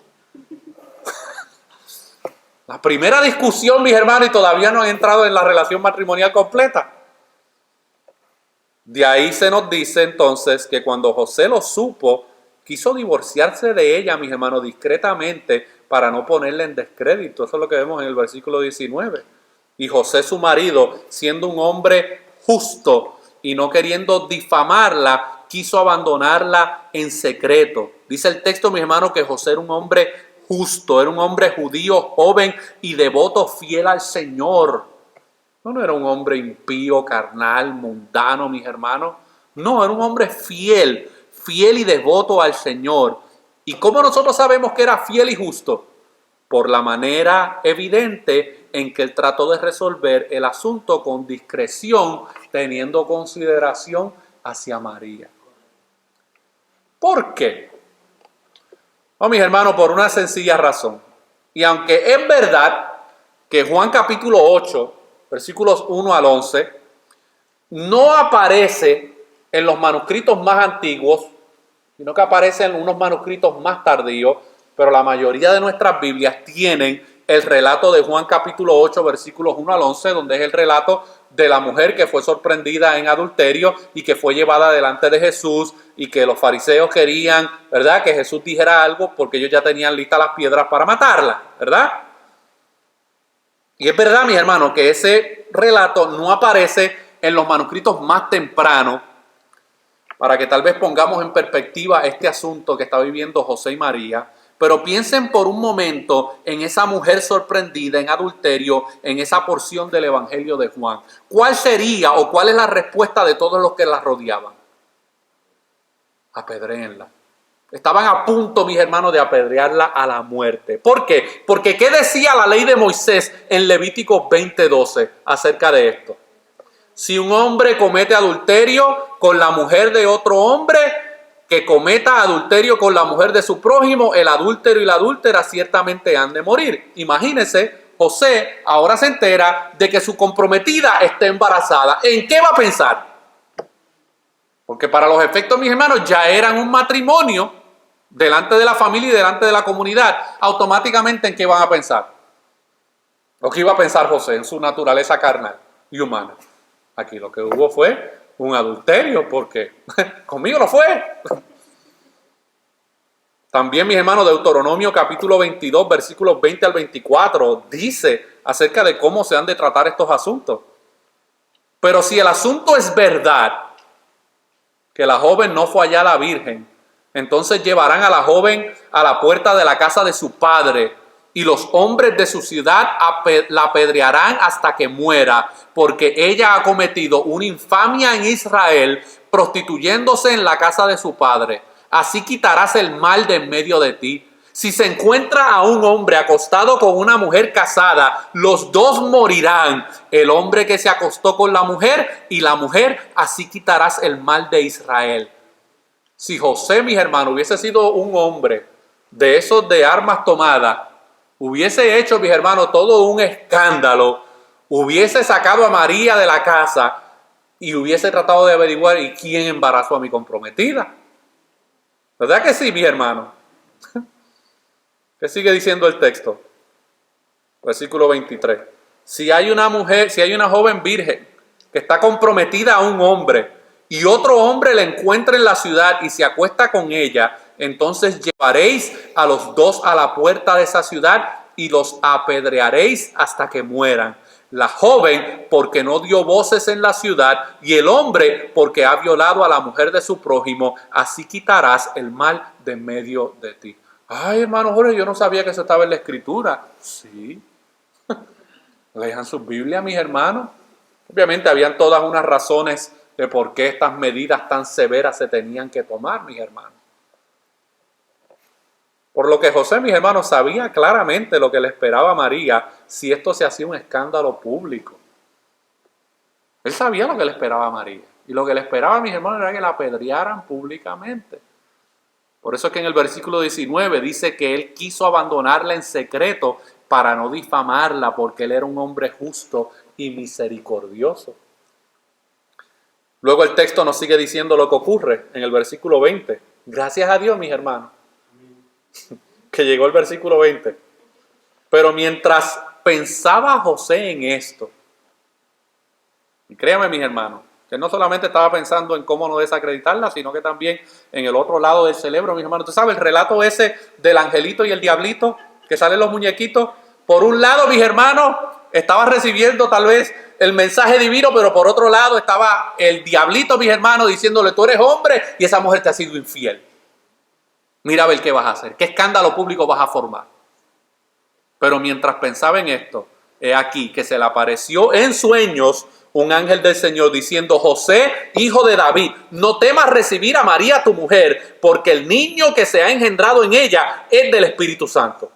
La primera discusión, mis hermanos, y todavía no han entrado en la relación matrimonial completa. De ahí se nos dice entonces que cuando José lo supo, quiso divorciarse de ella, mis hermanos, discretamente, para no ponerle en descrédito. Eso es lo que vemos en el versículo 19. Y José, su marido, siendo un hombre justo y no queriendo difamarla, quiso abandonarla en secreto. Dice el texto, mis hermanos, que José era un hombre justo, era un hombre judío, joven y devoto, fiel al Señor. No era un hombre impío, carnal, mundano, mis hermanos. No, era un hombre fiel y devoto al Señor. ¿Y cómo nosotros sabemos que era fiel y justo? Por la manera evidente en que él trató de resolver el asunto con discreción, teniendo consideración hacia María. ¿Por qué? Oh, mis hermanos, por una sencilla razón. Y aunque es verdad que Juan capítulo 8, versículos 1 al 11, no aparece en los manuscritos más antiguos, sino que aparece en unos manuscritos más tardíos, pero la mayoría de nuestras Biblias tienen el relato de Juan capítulo 8, versículos 1 al 11, donde es el relato de la mujer que fue sorprendida en adulterio y que fue llevada delante de Jesús y que los fariseos querían, ¿verdad?, que Jesús dijera algo porque ellos ya tenían listas las piedras para matarla, ¿verdad? Y es verdad, mis hermanos, que ese relato no aparece en los manuscritos más tempranos, para que tal vez pongamos en perspectiva este asunto que está viviendo José y María. Pero piensen por un momento en esa mujer sorprendida en adulterio, en esa porción del Evangelio de Juan. ¿Cuál sería o cuál es la respuesta de todos los que la rodeaban? apedréenla. Estaban a punto, mis hermanos, de apedrearla a la muerte. ¿Por qué? Porque ¿qué decía la ley de Moisés en Levítico 20:12 acerca de esto? Si un hombre comete adulterio con la mujer de otro hombre, que cometa adulterio con la mujer de su prójimo, el adúltero y la adúltera ciertamente han de morir. Imagínense, José ahora se entera de que su comprometida está embarazada. ¿En qué va a pensar? Porque para los efectos, mis hermanos, ya eran un matrimonio delante de la familia y delante de la comunidad. Automáticamente, ¿en qué van a pensar? Lo que iba a pensar José en su naturaleza carnal y humana. Aquí lo que hubo fue un adulterio, porque conmigo no fue. También, mis hermanos, Deuteronomio capítulo 22, versículos 20 al 24, dice acerca de cómo se han de tratar estos asuntos. Pero si el asunto es verdad, que la joven no fue hallada virgen, entonces llevarán a la joven a la puerta de la casa de su padre, y los hombres de su ciudad la apedrearán hasta que muera, porque ella ha cometido una infamia en Israel, prostituyéndose en la casa de su padre. Así quitarás el mal de en medio de ti. Si se encuentra a un hombre acostado con una mujer casada, los dos morirán, el hombre que se acostó con la mujer y la mujer, así quitarás el mal de Israel. Si José, mis hermanos, hubiese sido un hombre de esos de armas tomadas, hubiese hecho, mis hermanos, todo un escándalo, hubiese sacado a María de la casa y hubiese tratado de averiguar ¿y quién embarazó a mi comprometida? ¿Verdad que sí, mis hermanos? ¿Qué sigue diciendo el texto? Versículo 23. Si hay una mujer, si hay una joven virgen que está comprometida a un hombre y otro hombre la encuentra en la ciudad y se acuesta con ella, entonces llevaréis a los dos a la puerta de esa ciudad y los apedrearéis hasta que mueran. La joven porque no dio voces en la ciudad y el hombre porque ha violado a la mujer de su prójimo. Así quitarás el mal de medio de ti. Ay, hermano Jorge, yo no sabía que eso estaba en la Escritura. Sí. Lean sus Biblias, mis hermanos. Obviamente habían todas unas razones de por qué estas medidas tan severas se tenían que tomar, mis hermanos. Por lo que José, mis hermanos, sabía claramente lo que le esperaba a María si esto se hacía un escándalo público. Él sabía lo que le esperaba a María. Y lo que le esperaba a mis hermanos era que la apedrearan públicamente. Por eso es que en el versículo 19 dice que él quiso abandonarla en secreto para no difamarla, porque él era un hombre justo y misericordioso. Luego el texto nos sigue diciendo lo que ocurre en el versículo 20. Gracias a Dios, mis hermanos, que llegó el versículo 20. Pero mientras pensaba José en esto, y créanme, mis hermanos, que no solamente estaba pensando en cómo no desacreditarla, sino que también en el otro lado del cerebro, mis hermanos. ¿Tú sabes el relato ese del angelito y el diablito, que salen los muñequitos? Por un lado, mis hermanos, estaba recibiendo tal vez el mensaje divino, pero por otro lado estaba el diablito, mis hermanos, diciéndole: tú eres hombre y esa mujer te ha sido infiel. Mira a ver qué vas a hacer, qué escándalo público vas a formar. Pero mientras pensaba en esto, he aquí que se le apareció en sueños un ángel del Señor diciendo: José, hijo de David, no temas recibir a María tu mujer, porque el niño que se ha engendrado en ella es del Espíritu Santo.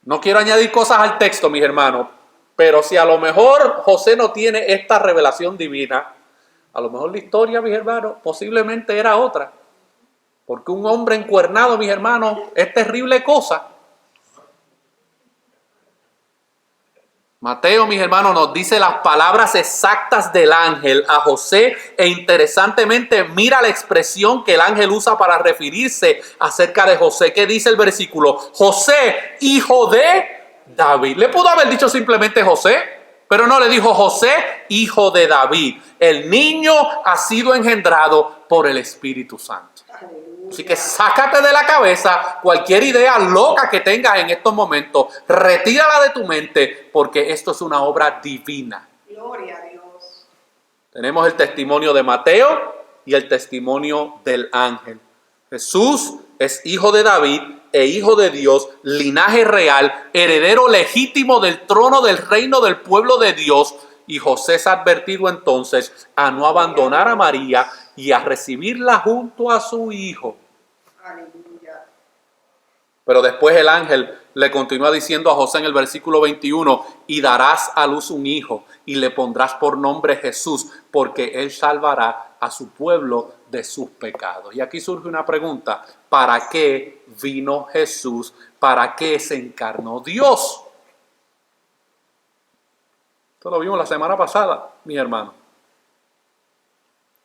No quiero añadir cosas al texto, mis hermanos, pero si a lo mejor José no tiene esta revelación divina, a lo mejor la historia, mis hermanos, posiblemente era otra. Porque un hombre encuernado, mis hermanos, es terrible cosa. Mateo, mis hermanos, nos dice las palabras exactas del ángel a José e interesantemente mira la expresión que el ángel usa para referirse acerca de José. ¿Qué dice el versículo? José, hijo de David. Le pudo haber dicho simplemente José, pero no, le dijo José, hijo de David. El niño ha sido engendrado por el Espíritu Santo. Así que sácate de la cabeza cualquier idea loca que tengas en estos momentos. Retírala de tu mente, porque esto es una obra divina. Gloria a Dios. Tenemos el testimonio de Mateo y el testimonio del ángel. Jesús es hijo de David e hijo de Dios, linaje real, heredero legítimo del trono del reino del pueblo de Dios. Y José es advertido entonces a no abandonar a María y a recibirla junto a su hijo. Aleluya. Pero después el ángel le continúa diciendo a José en el versículo 21, y darás a luz un hijo y le pondrás por nombre Jesús, porque él salvará a su pueblo de sus pecados. Y aquí surge una pregunta: ¿para qué vino Jesús? ¿Para qué se encarnó Dios? Esto lo vimos la semana pasada, mis hermanos.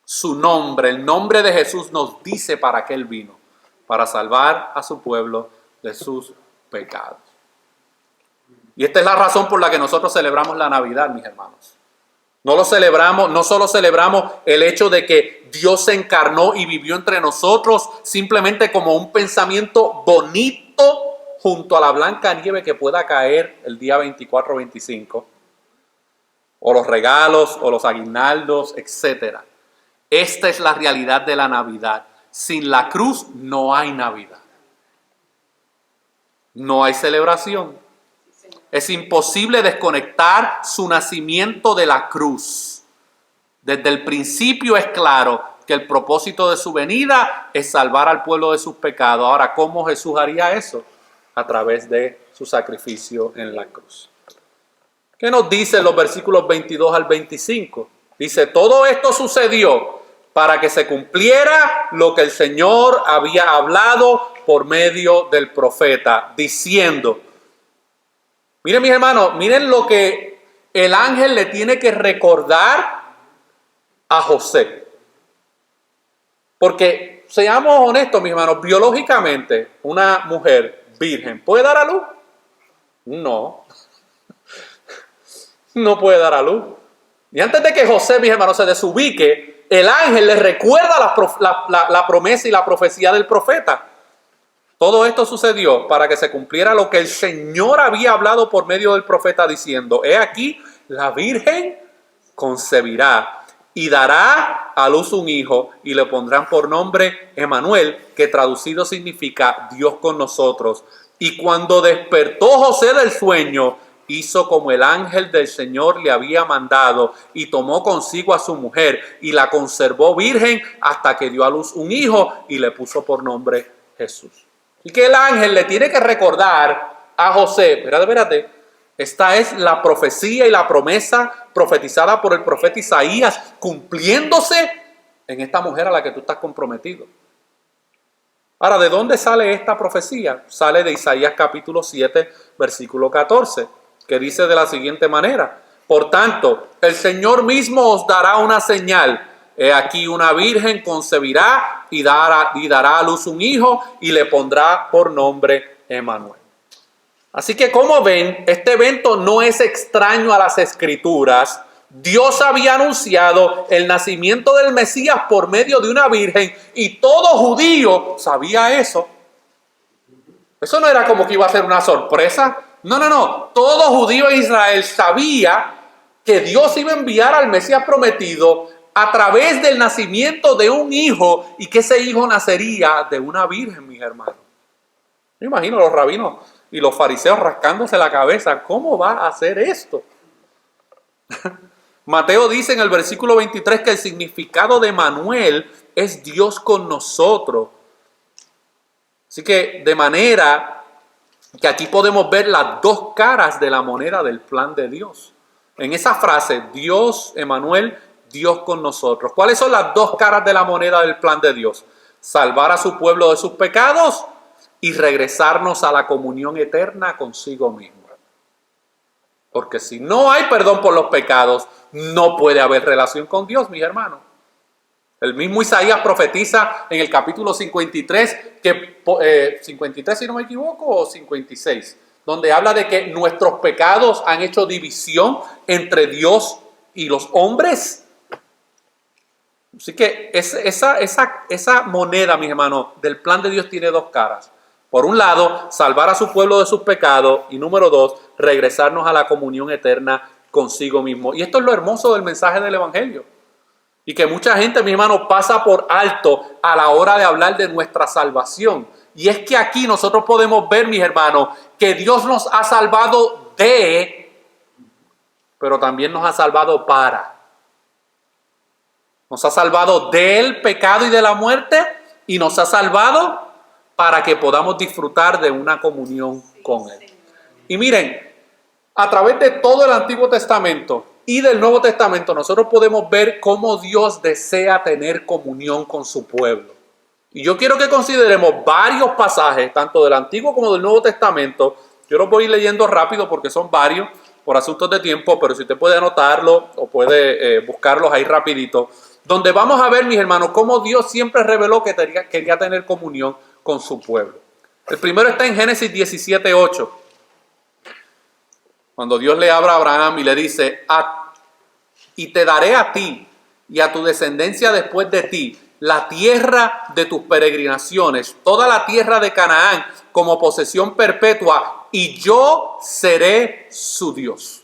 Su nombre, el nombre de Jesús nos dice para qué él vino: para salvar a su pueblo de sus pecados. Y esta es la razón por la que nosotros celebramos la Navidad, mis hermanos. No solo celebramos el hecho de que Dios se encarnó y vivió entre nosotros simplemente como un pensamiento bonito junto a la blanca nieve que pueda caer el día 24 o 25, o los regalos, o los aguinaldos, etc. Esta es la realidad de la Navidad. Sin la cruz no hay Navidad. No hay celebración. Es imposible desconectar su nacimiento de la cruz. Desde el principio es claro que el propósito de su venida es salvar al pueblo de sus pecados. Ahora, ¿cómo Jesús haría eso? A través de su sacrificio en la cruz. ¿Qué nos dice los versículos 22 al 25? Dice: todo esto sucedió para que se cumpliera lo que el Señor había hablado por medio del profeta, diciendo. Miren, mis hermanos, miren lo que el ángel le tiene que recordar a José. Porque, seamos honestos, mis hermanos, biológicamente una mujer virgen ¿puede dar a luz? No. No puede dar a luz. Y antes de que José, mis hermanos, se desubique, el ángel le recuerda la promesa y la profecía del profeta. Todo esto sucedió para que se cumpliera lo que el Señor había hablado por medio del profeta diciendo: he aquí, la virgen concebirá y dará a luz un hijo y le pondrán por nombre Emmanuel, que traducido significa Dios con nosotros. Y cuando despertó José del sueño, hizo como el ángel del Señor le había mandado y tomó consigo a su mujer y la conservó virgen hasta que dio a luz un hijo y le puso por nombre Jesús. Y que el ángel le tiene que recordar a José: espérate, esta es la profecía y la promesa profetizada por el profeta Isaías cumpliéndose en esta mujer a la que tú estás comprometido. Ahora, ¿de dónde sale esta profecía? Sale de Isaías capítulo 7, versículo 14, que dice de la siguiente manera: por tanto, el Señor mismo os dará una señal. He aquí, una virgen concebirá y dará a luz un hijo y le pondrá por nombre Emmanuel. Así que, como ven, este evento no es extraño a las Escrituras. Dios había anunciado el nacimiento del Mesías por medio de una virgen y todo judío sabía eso. Eso no era como que iba a ser una sorpresa. No. Todo judío en Israel sabía que Dios iba a enviar al Mesías prometido a través del nacimiento de un hijo y que ese hijo nacería de una virgen, mis hermanos. Me imagino los rabinos y los fariseos rascándose la cabeza: ¿cómo va a hacer esto? Mateo dice en el versículo 23 que el significado de Emmanuel es Dios con nosotros. Así que de manera que aquí podemos ver las dos caras de la moneda del plan de Dios. En esa frase, Dios, Emmanuel, Dios con nosotros. ¿Cuáles son las dos caras de la moneda del plan de Dios? Salvar a su pueblo de sus pecados y regresarnos a la comunión eterna consigo mismo. Porque si no hay perdón por los pecados, no puede haber relación con Dios, mis hermanos. El mismo Isaías profetiza en el capítulo 53, 53 si no me equivoco, o 56, donde habla de que nuestros pecados han hecho división entre Dios y los hombres. Así que esa moneda, mis hermanos, del plan de Dios tiene dos caras. Por un lado, salvar a su pueblo de sus pecados. Y número dos, regresarnos a la comunión eterna consigo mismo. Y esto es lo hermoso del mensaje del Evangelio. Y que mucha gente, mis hermanos, pasa por alto a la hora de hablar de nuestra salvación. Y es que aquí nosotros podemos ver, mis hermanos, que Dios nos ha salvado pero también nos ha salvado para. Nos ha salvado del pecado y de la muerte y nos ha salvado para que podamos disfrutar de una comunión con Él. Y miren, a través de todo el Antiguo Testamento y del Nuevo Testamento nosotros podemos ver cómo Dios desea tener comunión con su pueblo. Y yo quiero que consideremos varios pasajes, tanto del Antiguo como del Nuevo Testamento. Yo los voy a ir leyendo rápido porque son varios por asuntos de tiempo, pero si usted puede anotarlo o puede buscarlos ahí rapidito, donde vamos a ver, mis hermanos, cómo Dios siempre reveló que quería tener comunión con su pueblo. El primero está en Génesis 17:8. Cuando Dios le habla a Abraham y le dice, y te daré a ti y a tu descendencia después de ti la tierra de tus peregrinaciones, toda la tierra de Canaán como posesión perpetua, y yo seré su Dios.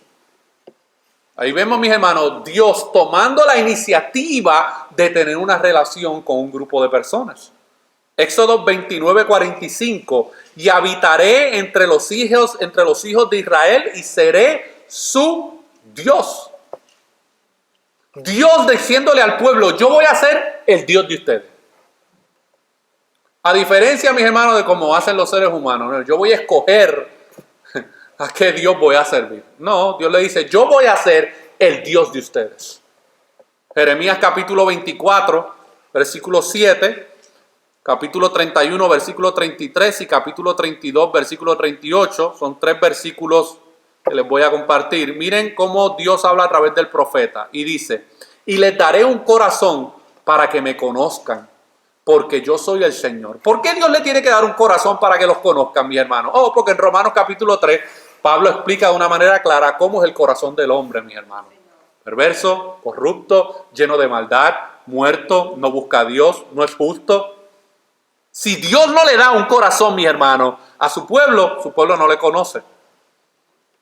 Ahí vemos, mis hermanos, Dios tomando la iniciativa de tener una relación con un grupo de personas. Éxodo 29:45, y habitaré entre los hijos de Israel y seré su Dios. Dios diciéndole al pueblo, yo voy a ser el Dios de ustedes. A diferencia, mis hermanos, de cómo hacen los seres humanos, ¿no? Yo voy a escoger a qué Dios voy a servir. No, Dios le dice, yo voy a ser el Dios de ustedes. Jeremías capítulo 24, versículo 7, capítulo 31, versículo 33 y capítulo 32, versículo 38. Son 3 versículos que les voy a compartir. Miren cómo Dios habla a través del profeta y dice, y les daré un corazón para que me conozcan, porque yo soy el Señor. ¿Por qué Dios le tiene que dar un corazón para que los conozcan, mi hermano? Porque en Romanos capítulo 3, Pablo explica de una manera clara cómo es el corazón del hombre, mi hermano. Perverso, corrupto, lleno de maldad, muerto, no busca a Dios, no es justo. Si Dios no le da un corazón, mi hermano, a su pueblo no le conoce.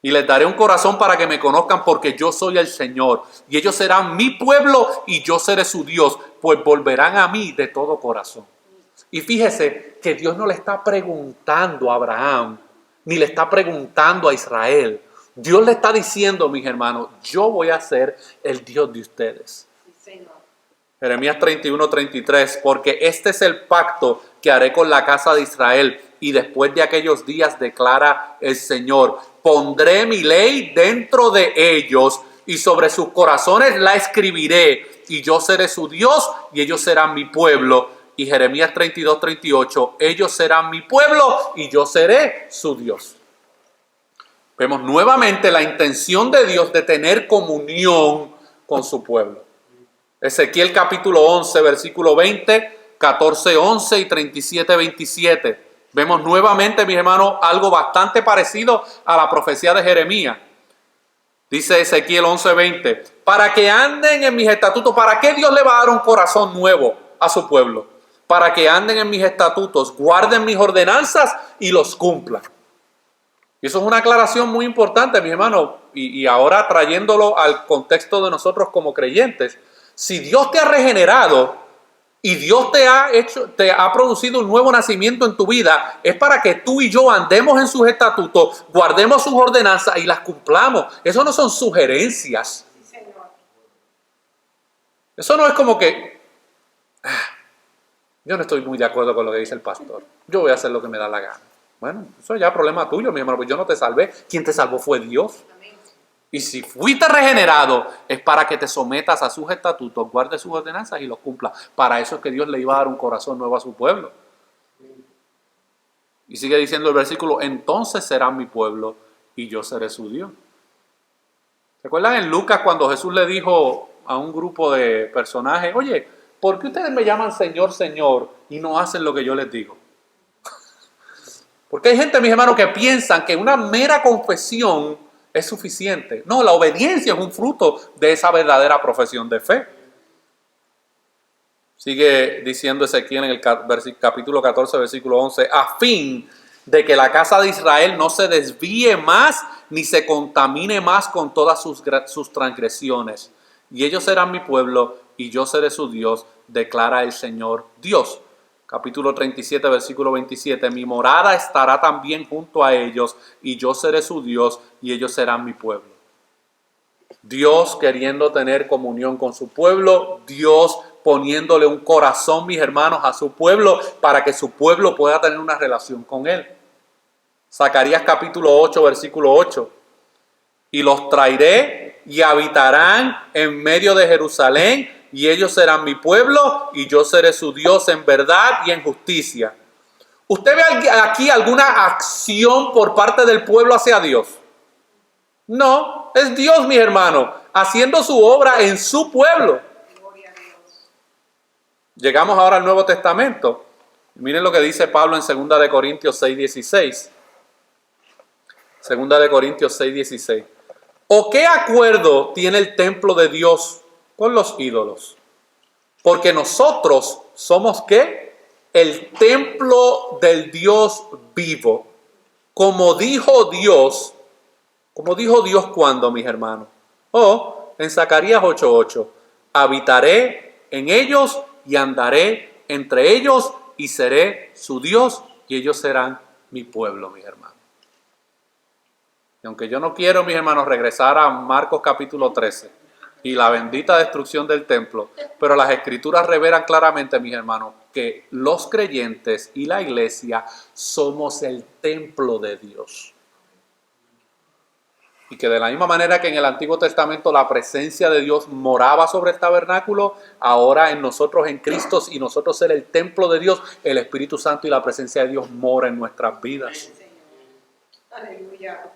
Y les daré un corazón para que me conozcan, porque yo soy el Señor. Y ellos serán mi pueblo y yo seré su Dios, pues volverán a mí de todo corazón. Y fíjese que Dios no le está preguntando a Abraham, ni le está preguntando a Israel. Dios le está diciendo, mis hermanos, yo voy a ser el Dios de ustedes. Jeremías 31:33, porque este es el pacto que haré con la casa de Israel, y después de aquellos días declara el Señor, pondré mi ley dentro de ellos y sobre sus corazones la escribiré, y yo seré su Dios y ellos serán mi pueblo. Y Jeremías 32:38, ellos serán mi pueblo y yo seré su Dios. Vemos nuevamente la intención de Dios de tener comunión con su pueblo. Ezequiel capítulo 11, versículo 20, 14:11 y 37:27. Vemos nuevamente, mis hermanos, algo bastante parecido a la profecía de Jeremías. Dice Ezequiel 11:20, para que anden en mis estatutos. ¿Para qué Dios le va a dar un corazón nuevo a su pueblo? Para que anden en mis estatutos, guarden mis ordenanzas y los cumplan. Y eso es una aclaración muy importante, mis hermanos, y ahora trayéndolo al contexto de nosotros como creyentes. Si Dios te ha regenerado y Dios te ha producido un nuevo nacimiento en tu vida, es para que tú y yo andemos en sus estatutos, guardemos sus ordenanzas y las cumplamos. Eso no son sugerencias. Eso no es como que, yo no estoy muy de acuerdo con lo que dice el pastor, yo voy a hacer lo que me da la gana. Bueno, eso ya es problema tuyo, mi hermano, pues yo no te salvé. Quien te salvó fue Dios. Y si fuiste regenerado, es para que te sometas a sus estatutos, guardes sus ordenanzas y los cumplas. Para eso es que Dios le iba a dar un corazón nuevo a su pueblo. Y sigue diciendo el versículo, entonces serán mi pueblo y yo seré su Dios. ¿Se acuerdan en Lucas cuando Jesús le dijo a un grupo de personajes, oye, ¿por qué ustedes me llaman Señor, Señor y no hacen lo que yo les digo? Porque hay gente, mis hermanos, que piensan que una mera confesión es suficiente. No, la obediencia es un fruto de esa verdadera profesión de fe. Sigue diciendo Ezequiel en el capítulo 14, versículo 11, a fin de que la casa de Israel no se desvíe más ni se contamine más con todas sus transgresiones. Y ellos serán mi pueblo y yo seré su Dios, declara el Señor Dios. Capítulo 37, versículo 27, mi morada estará también junto a ellos y yo seré su Dios y ellos serán mi pueblo. Dios queriendo tener comunión con su pueblo, Dios poniéndole un corazón, mis hermanos, a su pueblo para que su pueblo pueda tener una relación con Él. Zacarías capítulo 8, versículo 8. Y los traeré y habitarán en medio de Jerusalén, y ellos serán mi pueblo, y yo seré su Dios en verdad y en justicia. ¿Usted ve aquí alguna acción por parte del pueblo hacia Dios? No, es Dios, mis hermanos, haciendo su obra en su pueblo. Gloria a Dios. Llegamos ahora al Nuevo Testamento. Miren lo que dice Pablo en 2 de Corintios 6:16. 2 de Corintios 6:16. ¿O qué acuerdo tiene el templo de Dios con los ídolos? Porque nosotros somos ¿qué? El templo del Dios vivo. Como dijo Dios cuando, mis hermanos. En Zacarías 8:8. Habitaré en ellos y andaré entre ellos y seré su Dios y ellos serán mi pueblo, mis hermanos. Y aunque yo no quiero, mis hermanos, regresar a Marcos capítulo 13 y la bendita destrucción del templo, pero las escrituras revelan claramente, mis hermanos, que los creyentes y la iglesia somos el templo de Dios. Y que de la misma manera que en el Antiguo Testamento la presencia de Dios moraba sobre el tabernáculo, ahora en nosotros, en Cristo, y nosotros ser el templo de Dios, el Espíritu Santo y la presencia de Dios mora en nuestras vidas. Aleluya.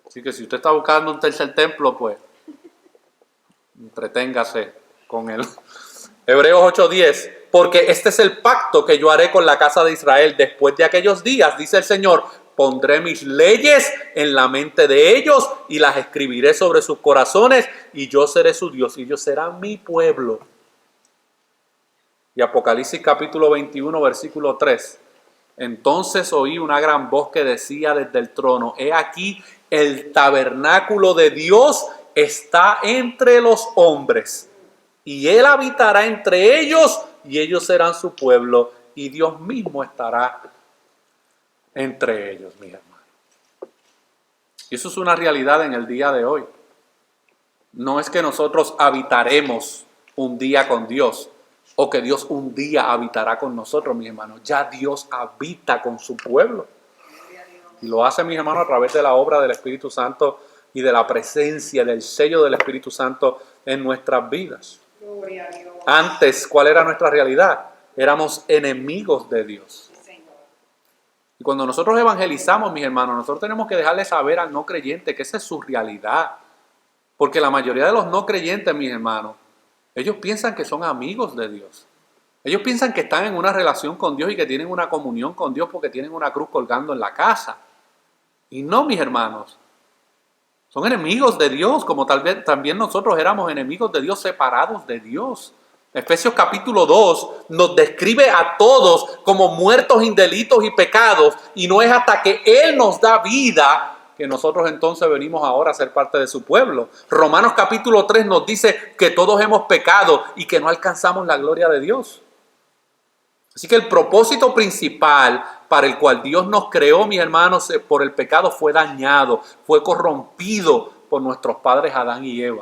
Así que si usted está buscando un tercer templo, pues entreténgase con él. Hebreos 8:10, porque este es el pacto que yo haré con la casa de Israel después de aquellos días, dice el Señor. Pondré mis leyes en la mente de ellos y las escribiré sobre sus corazones y yo seré su Dios y ellos serán mi pueblo. Y Apocalipsis capítulo 21, versículo 3. Entonces oí una gran voz que decía desde el trono, he aquí el tabernáculo de Dios está entre los hombres y Él habitará entre ellos y ellos serán su pueblo y Dios mismo estará entre ellos, mis hermanos. Y eso es una realidad en el día de hoy. No es que nosotros habitaremos un día con Dios o que Dios un día habitará con nosotros, mis hermanos. Ya Dios habita con su pueblo. Y lo hace, mis hermanos, a través de la obra del Espíritu Santo y de la presencia, del sello del Espíritu Santo en nuestras vidas. Gloria a Dios. Antes, ¿cuál era nuestra realidad? Éramos enemigos de Dios. Y cuando nosotros evangelizamos, mis hermanos, nosotros tenemos que dejarle saber al no creyente que esa es su realidad. Porque la mayoría de los no creyentes, mis hermanos, ellos piensan que son amigos de Dios. Ellos piensan que están en una relación con Dios y que tienen una comunión con Dios porque tienen una cruz colgando en la casa. Y no, mis hermanos, son enemigos de Dios, como tal vez también nosotros éramos enemigos de Dios, separados de Dios. Efesios capítulo 2 nos describe a todos como muertos en delitos y pecados, y no es hasta que Él nos da vida que nosotros entonces venimos ahora a ser parte de su pueblo. Romanos capítulo 3 nos dice que todos hemos pecado y que no alcanzamos la gloria de Dios. Así que el propósito principal para el cual Dios nos creó, mis hermanos, por el pecado fue dañado, fue corrompido por nuestros padres Adán y Eva.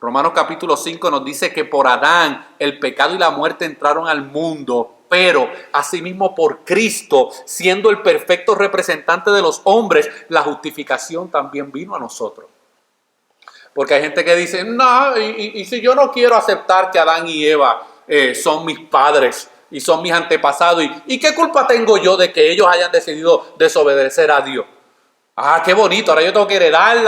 Romanos capítulo 5 nos dice que por Adán el pecado y la muerte entraron al mundo, pero asimismo por Cristo, siendo el perfecto representante de los hombres, la justificación también vino a nosotros. Porque hay gente que dice, no, y si yo no quiero aceptar que Adán y Eva son mis padres y son mis antepasados, ¿y qué culpa tengo yo de que ellos hayan decidido desobedecer a Dios? Ah, qué bonito, ahora yo tengo que heredar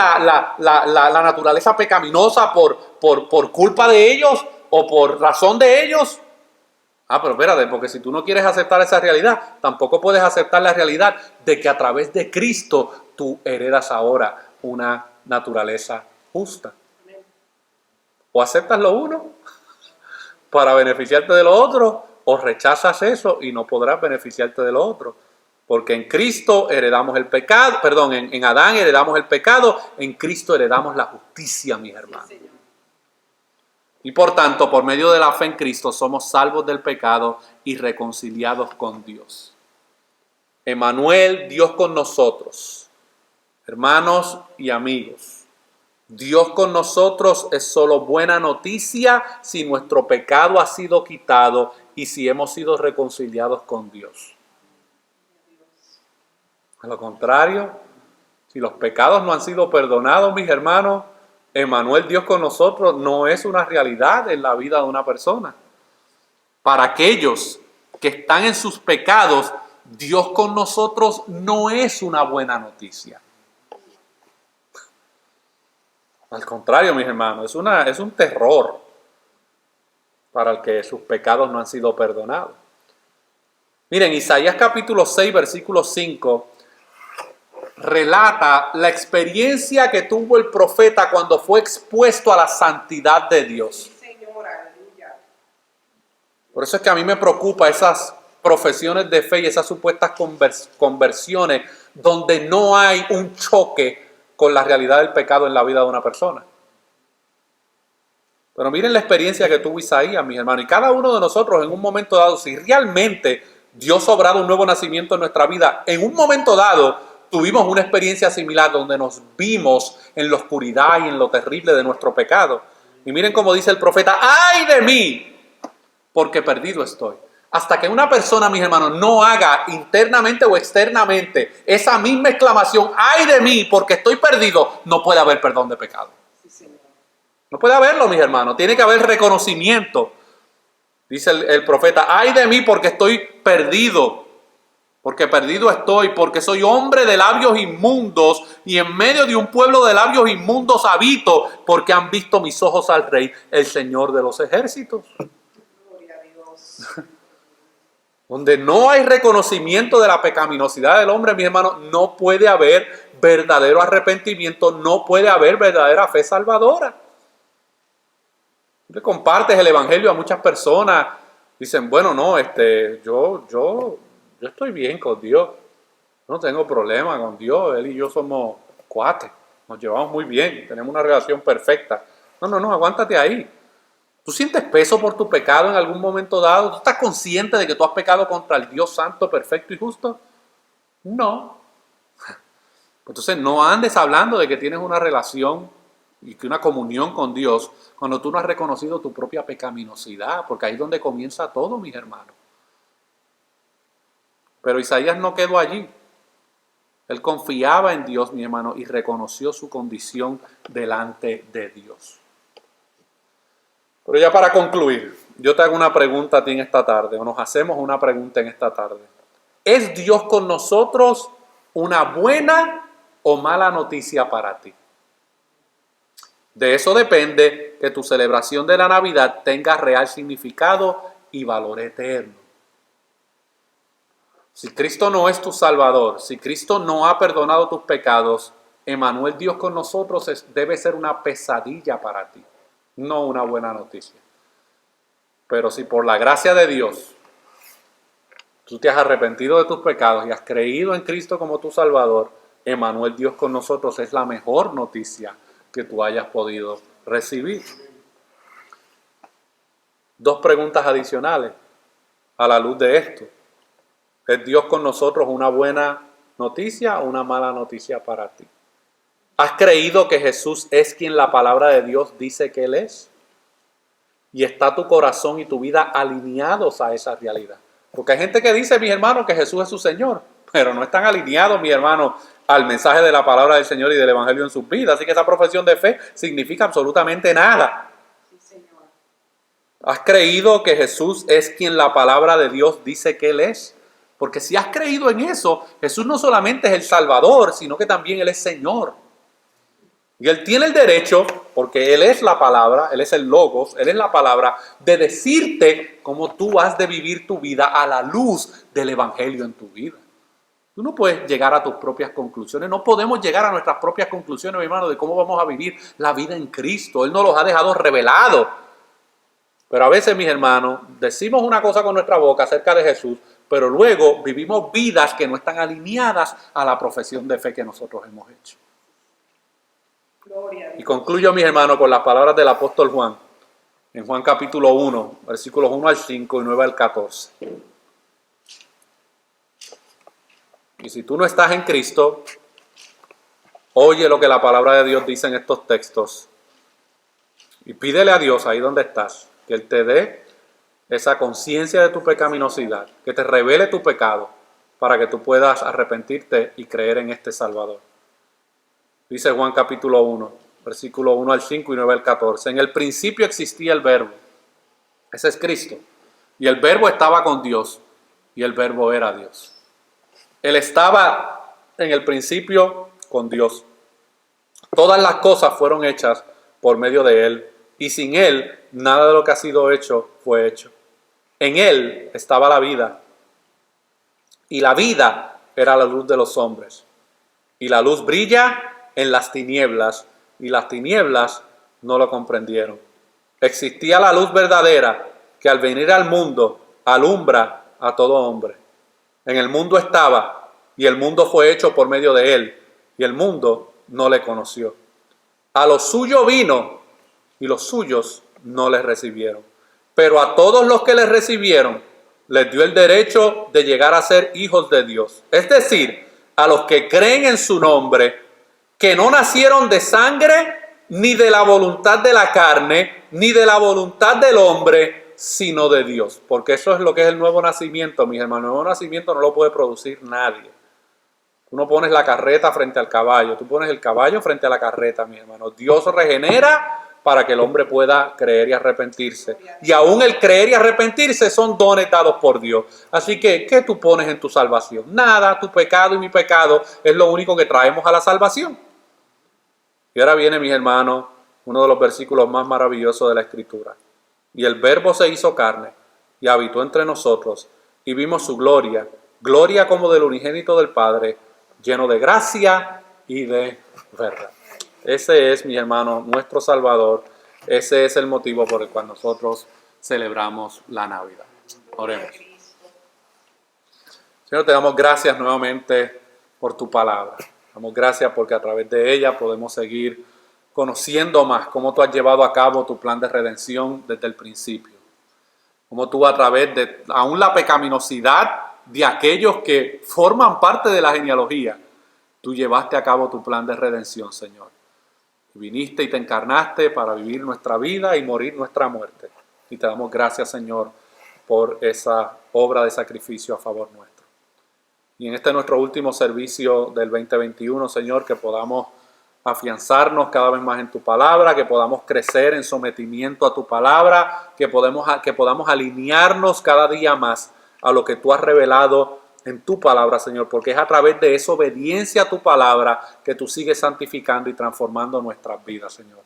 la naturaleza pecaminosa por culpa de ellos o por razón de ellos. Ah, pero espérate, porque si tú no quieres aceptar esa realidad, tampoco puedes aceptar la realidad de que a través de Cristo tú heredas ahora una naturaleza justa. O aceptas lo uno para beneficiarte de lo otro, o rechazas eso y no podrás beneficiarte de lo otro. Porque en Cristo heredamos el pecado, en Adán heredamos el pecado, en Cristo heredamos la justicia, mis hermanos. Y por tanto, por medio de la fe en Cristo, somos salvos del pecado y reconciliados con Dios. Emmanuel, Dios con nosotros, hermanos y amigos. Dios con nosotros es solo buena noticia si nuestro pecado ha sido quitado y si hemos sido reconciliados con Dios. A lo contrario, si los pecados no han sido perdonados, mis hermanos, Emmanuel, Dios con nosotros, no es una realidad en la vida de una persona. Para aquellos que están en sus pecados, Dios con nosotros no es una buena noticia. Al contrario, mis hermanos, es un terror para el que sus pecados no han sido perdonados. Miren, Isaías capítulo 6, versículo 5, relata la experiencia que tuvo el profeta cuando fue expuesto a la santidad de Dios. Sí, Señor, aleluya. Por eso es que a mí me preocupa esas profesiones de fe y esas supuestas conversiones donde no hay un choque con la realidad del pecado en la vida de una persona. Pero miren la experiencia que tuvo Isaías, mis hermanos, y cada uno de nosotros en un momento dado, si realmente Dios ha obrado un nuevo nacimiento en nuestra vida, en un momento dado tuvimos una experiencia similar donde nos vimos en la oscuridad y en lo terrible de nuestro pecado. Y miren cómo dice el profeta: ¡ay de mí! Porque perdido estoy. Hasta que una persona, mis hermanos, no haga internamente o externamente esa misma exclamación: ¡ay de mí! Porque estoy perdido, no puede haber perdón de pecado. Sí, Señor. No puede haberlo, mis hermanos. Tiene que haber reconocimiento. Dice el profeta: ¡ay de mí! Porque estoy perdido. Porque perdido estoy, porque soy hombre de labios inmundos y en medio de un pueblo de labios inmundos habito, porque han visto mis ojos al Rey, el Señor de los ejércitos. Gloria a Dios. Donde no hay reconocimiento de la pecaminosidad del hombre, mis hermanos, no puede haber verdadero arrepentimiento, no puede haber verdadera fe salvadora. Le compartes el evangelio a muchas personas, dicen: bueno, no, yo estoy bien con Dios, no tengo problema con Dios, Él y yo somos cuates, nos llevamos muy bien, tenemos una relación perfecta. No, aguántate ahí. ¿Tú sientes peso por tu pecado en algún momento dado? ¿Tú estás consciente de que tú has pecado contra el Dios santo, perfecto y justo? No. Entonces no andes hablando de que tienes una relación y que una comunión con Dios cuando tú no has reconocido tu propia pecaminosidad, porque ahí es donde comienza todo, mis hermanos. Pero Isaías no quedó allí. Él confiaba en Dios, mi hermano, y reconoció su condición delante de Dios. Pero ya para concluir, yo te hago una pregunta a ti en esta tarde, o nos hacemos una pregunta en esta tarde. ¿Es Dios con nosotros una buena o mala noticia para ti? De eso depende que tu celebración de la Navidad tenga real significado y valor eterno. Si Cristo no es tu Salvador, si Cristo no ha perdonado tus pecados, Emmanuel, Dios con nosotros, debe ser una pesadilla para ti, no una buena noticia. Pero si por la gracia de Dios tú te has arrepentido de tus pecados y has creído en Cristo como tu Salvador, Emmanuel, Dios con nosotros, es la mejor noticia que tú hayas podido recibir. Dos preguntas adicionales a la luz de esto. ¿Es Dios con nosotros una buena noticia o una mala noticia para ti? ¿Has creído que Jesús es quien la palabra de Dios dice que Él es? Y está tu corazón y tu vida alineados a esa realidad. Porque hay gente que dice, mis hermanos, que Jesús es su Señor, pero no están alineados, mis hermanos, al mensaje de la palabra del Señor y del Evangelio en sus vidas. Así que esa profesión de fe significa absolutamente nada. Sí, Señor. ¿Has creído que Jesús es quien la palabra de Dios dice que Él es? Porque si has creído en eso, Jesús no solamente es el Salvador, sino que también Él es Señor. Y Él tiene el derecho, porque Él es la palabra, Él es el Logos, Él es la palabra, de decirte cómo tú has de vivir tu vida a la luz del Evangelio en tu vida. Tú no puedes llegar a tus propias conclusiones, no podemos llegar a nuestras propias conclusiones, mi hermano, de cómo vamos a vivir la vida en Cristo. Él nos los ha dejado revelados. Pero a veces, mis hermanos, decimos una cosa con nuestra boca acerca de Jesús, pero luego vivimos vidas que no están alineadas a la profesión de fe que nosotros hemos hecho. Gloria a Dios. Y concluyo, mis hermanos, con las palabras del apóstol Juan, en Juan capítulo 1, versículos 1 al 5 y 9 al 14. Y si tú no estás en Cristo, Oye lo que la palabra de Dios dice en estos textos y pídele a Dios ahí donde estás, que Él te dé esa conciencia de tu pecaminosidad, que te revele tu pecado para que tú puedas arrepentirte y creer en este Salvador. Dice Juan capítulo 1, versículo 1 al 5 y 9 al 14. En el principio existía el Verbo. Ese es Cristo. Y el Verbo estaba con Dios y el Verbo era Dios. Él estaba en el principio con Dios. Todas las cosas fueron hechas por medio de Él y sin Él nada de lo que ha sido hecho fue hecho. En Él estaba la vida y la vida era la luz de los hombres. Y la luz brilla en las tinieblas y las tinieblas no lo comprendieron. Existía la luz verdadera que al venir al mundo alumbra a todo hombre. En el mundo estaba y el mundo fue hecho por medio de Él y el mundo no le conoció. A lo suyo vino y los suyos no le recibieron. Pero a todos los que le recibieron les dio el derecho de llegar a ser hijos de Dios. Es decir, a los que creen en su nombre, que no nacieron de sangre, ni de la voluntad de la carne, ni de la voluntad del hombre, sino de Dios. Porque eso es lo que es el nuevo nacimiento, mis hermanos. El nuevo nacimiento no lo puede producir nadie. Tú no pones la carreta frente al caballo, tú pones el caballo frente a la carreta, mis hermanos. Dios regenera para que el hombre pueda creer y arrepentirse. Y aún el creer y arrepentirse son dones dados por Dios. Así que, ¿qué tú pones en tu salvación? Nada, tu pecado y mi pecado es lo único que traemos a la salvación. Y ahora viene, mis hermanos, uno de los versículos más maravillosos de la Escritura. Y el Verbo se hizo carne y habitó entre nosotros y vimos su gloria, gloria como del unigénito del Padre, lleno de gracia y de verdad. Ese es, mi hermano, nuestro Salvador. Ese es el motivo por el cual nosotros celebramos la Navidad. Oremos. Señor, te damos gracias nuevamente por tu palabra. Damos gracias porque a través de ella podemos seguir conociendo más cómo tú has llevado a cabo tu plan de redención desde el principio. Cómo tú a través de aún la pecaminosidad de aquellos que forman parte de la genealogía, tú llevaste a cabo tu plan de redención, Señor. Y viniste y te encarnaste para vivir nuestra vida y morir nuestra muerte. Y te damos gracias, Señor, por esa obra de sacrificio a favor nuestro. Y en este nuestro último servicio del 2021, Señor, que podamos afianzarnos cada vez más en tu palabra, que podamos crecer en sometimiento a tu palabra, que podamos alinearnos cada día más a lo que tú has revelado en tu palabra, Señor, porque es a través de esa obediencia a tu palabra que tú sigues santificando y transformando nuestras vidas, Señor.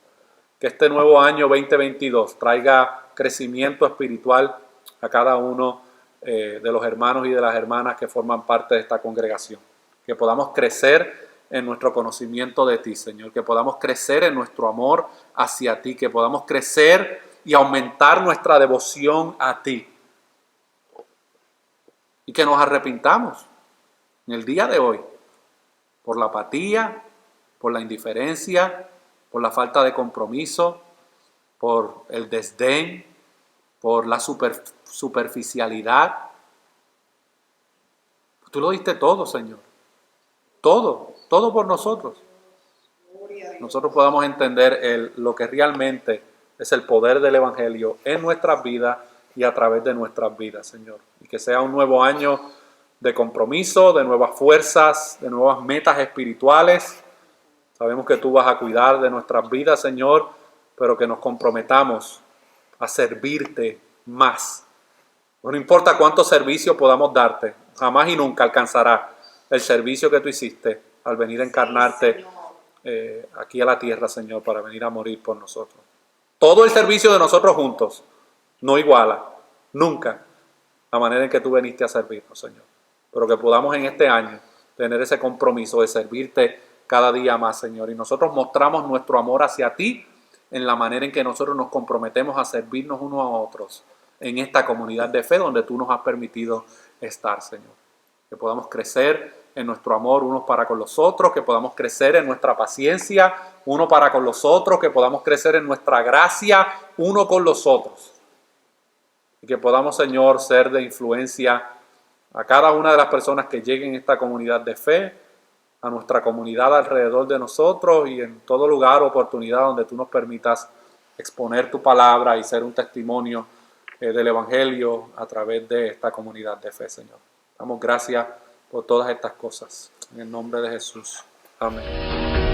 Que este nuevo año 2022 traiga crecimiento espiritual a cada uno de los hermanos y de las hermanas que forman parte de esta congregación. Que podamos crecer en nuestro conocimiento de ti, Señor. Que podamos crecer en nuestro amor hacia ti. Que podamos crecer y aumentar nuestra devoción a ti. Y que nos arrepintamos en el día de hoy por la apatía, por la indiferencia, por la falta de compromiso, por el desdén, por la superficialidad. Tú lo diste todo, Señor. Todo por nosotros. Nosotros podamos entender lo que realmente es el poder del Evangelio en nuestras vidas y a través de nuestras vidas, Señor. Y que sea un nuevo año de compromiso, de nuevas fuerzas, de nuevas metas espirituales. Sabemos que tú vas a cuidar de nuestras vidas, Señor, pero que nos comprometamos a servirte más. No importa cuánto servicio podamos darte, jamás y nunca alcanzará el servicio que tú hiciste al venir a encarnarte aquí a la tierra, Señor, para venir a morir por nosotros. Todo el servicio de nosotros juntos no iguala nunca la manera en que tú viniste a servirnos, Señor. Pero que podamos en este año tener ese compromiso de servirte cada día más, Señor. Y nosotros mostramos nuestro amor hacia ti en la manera en que nosotros nos comprometemos a servirnos unos a otros en esta comunidad de fe donde tú nos has permitido estar, Señor. Que podamos crecer en nuestro amor unos para con los otros, que podamos crecer en nuestra paciencia uno para con los otros, que podamos crecer en nuestra gracia uno con los otros. Y que podamos, Señor, ser de influencia a cada una de las personas que lleguen a esta comunidad de fe, a nuestra comunidad alrededor de nosotros y en todo lugar o oportunidad donde tú nos permitas exponer tu palabra y ser un testimonio del Evangelio a través de esta comunidad de fe, Señor. Damos gracias por todas estas cosas. En el nombre de Jesús. Amén.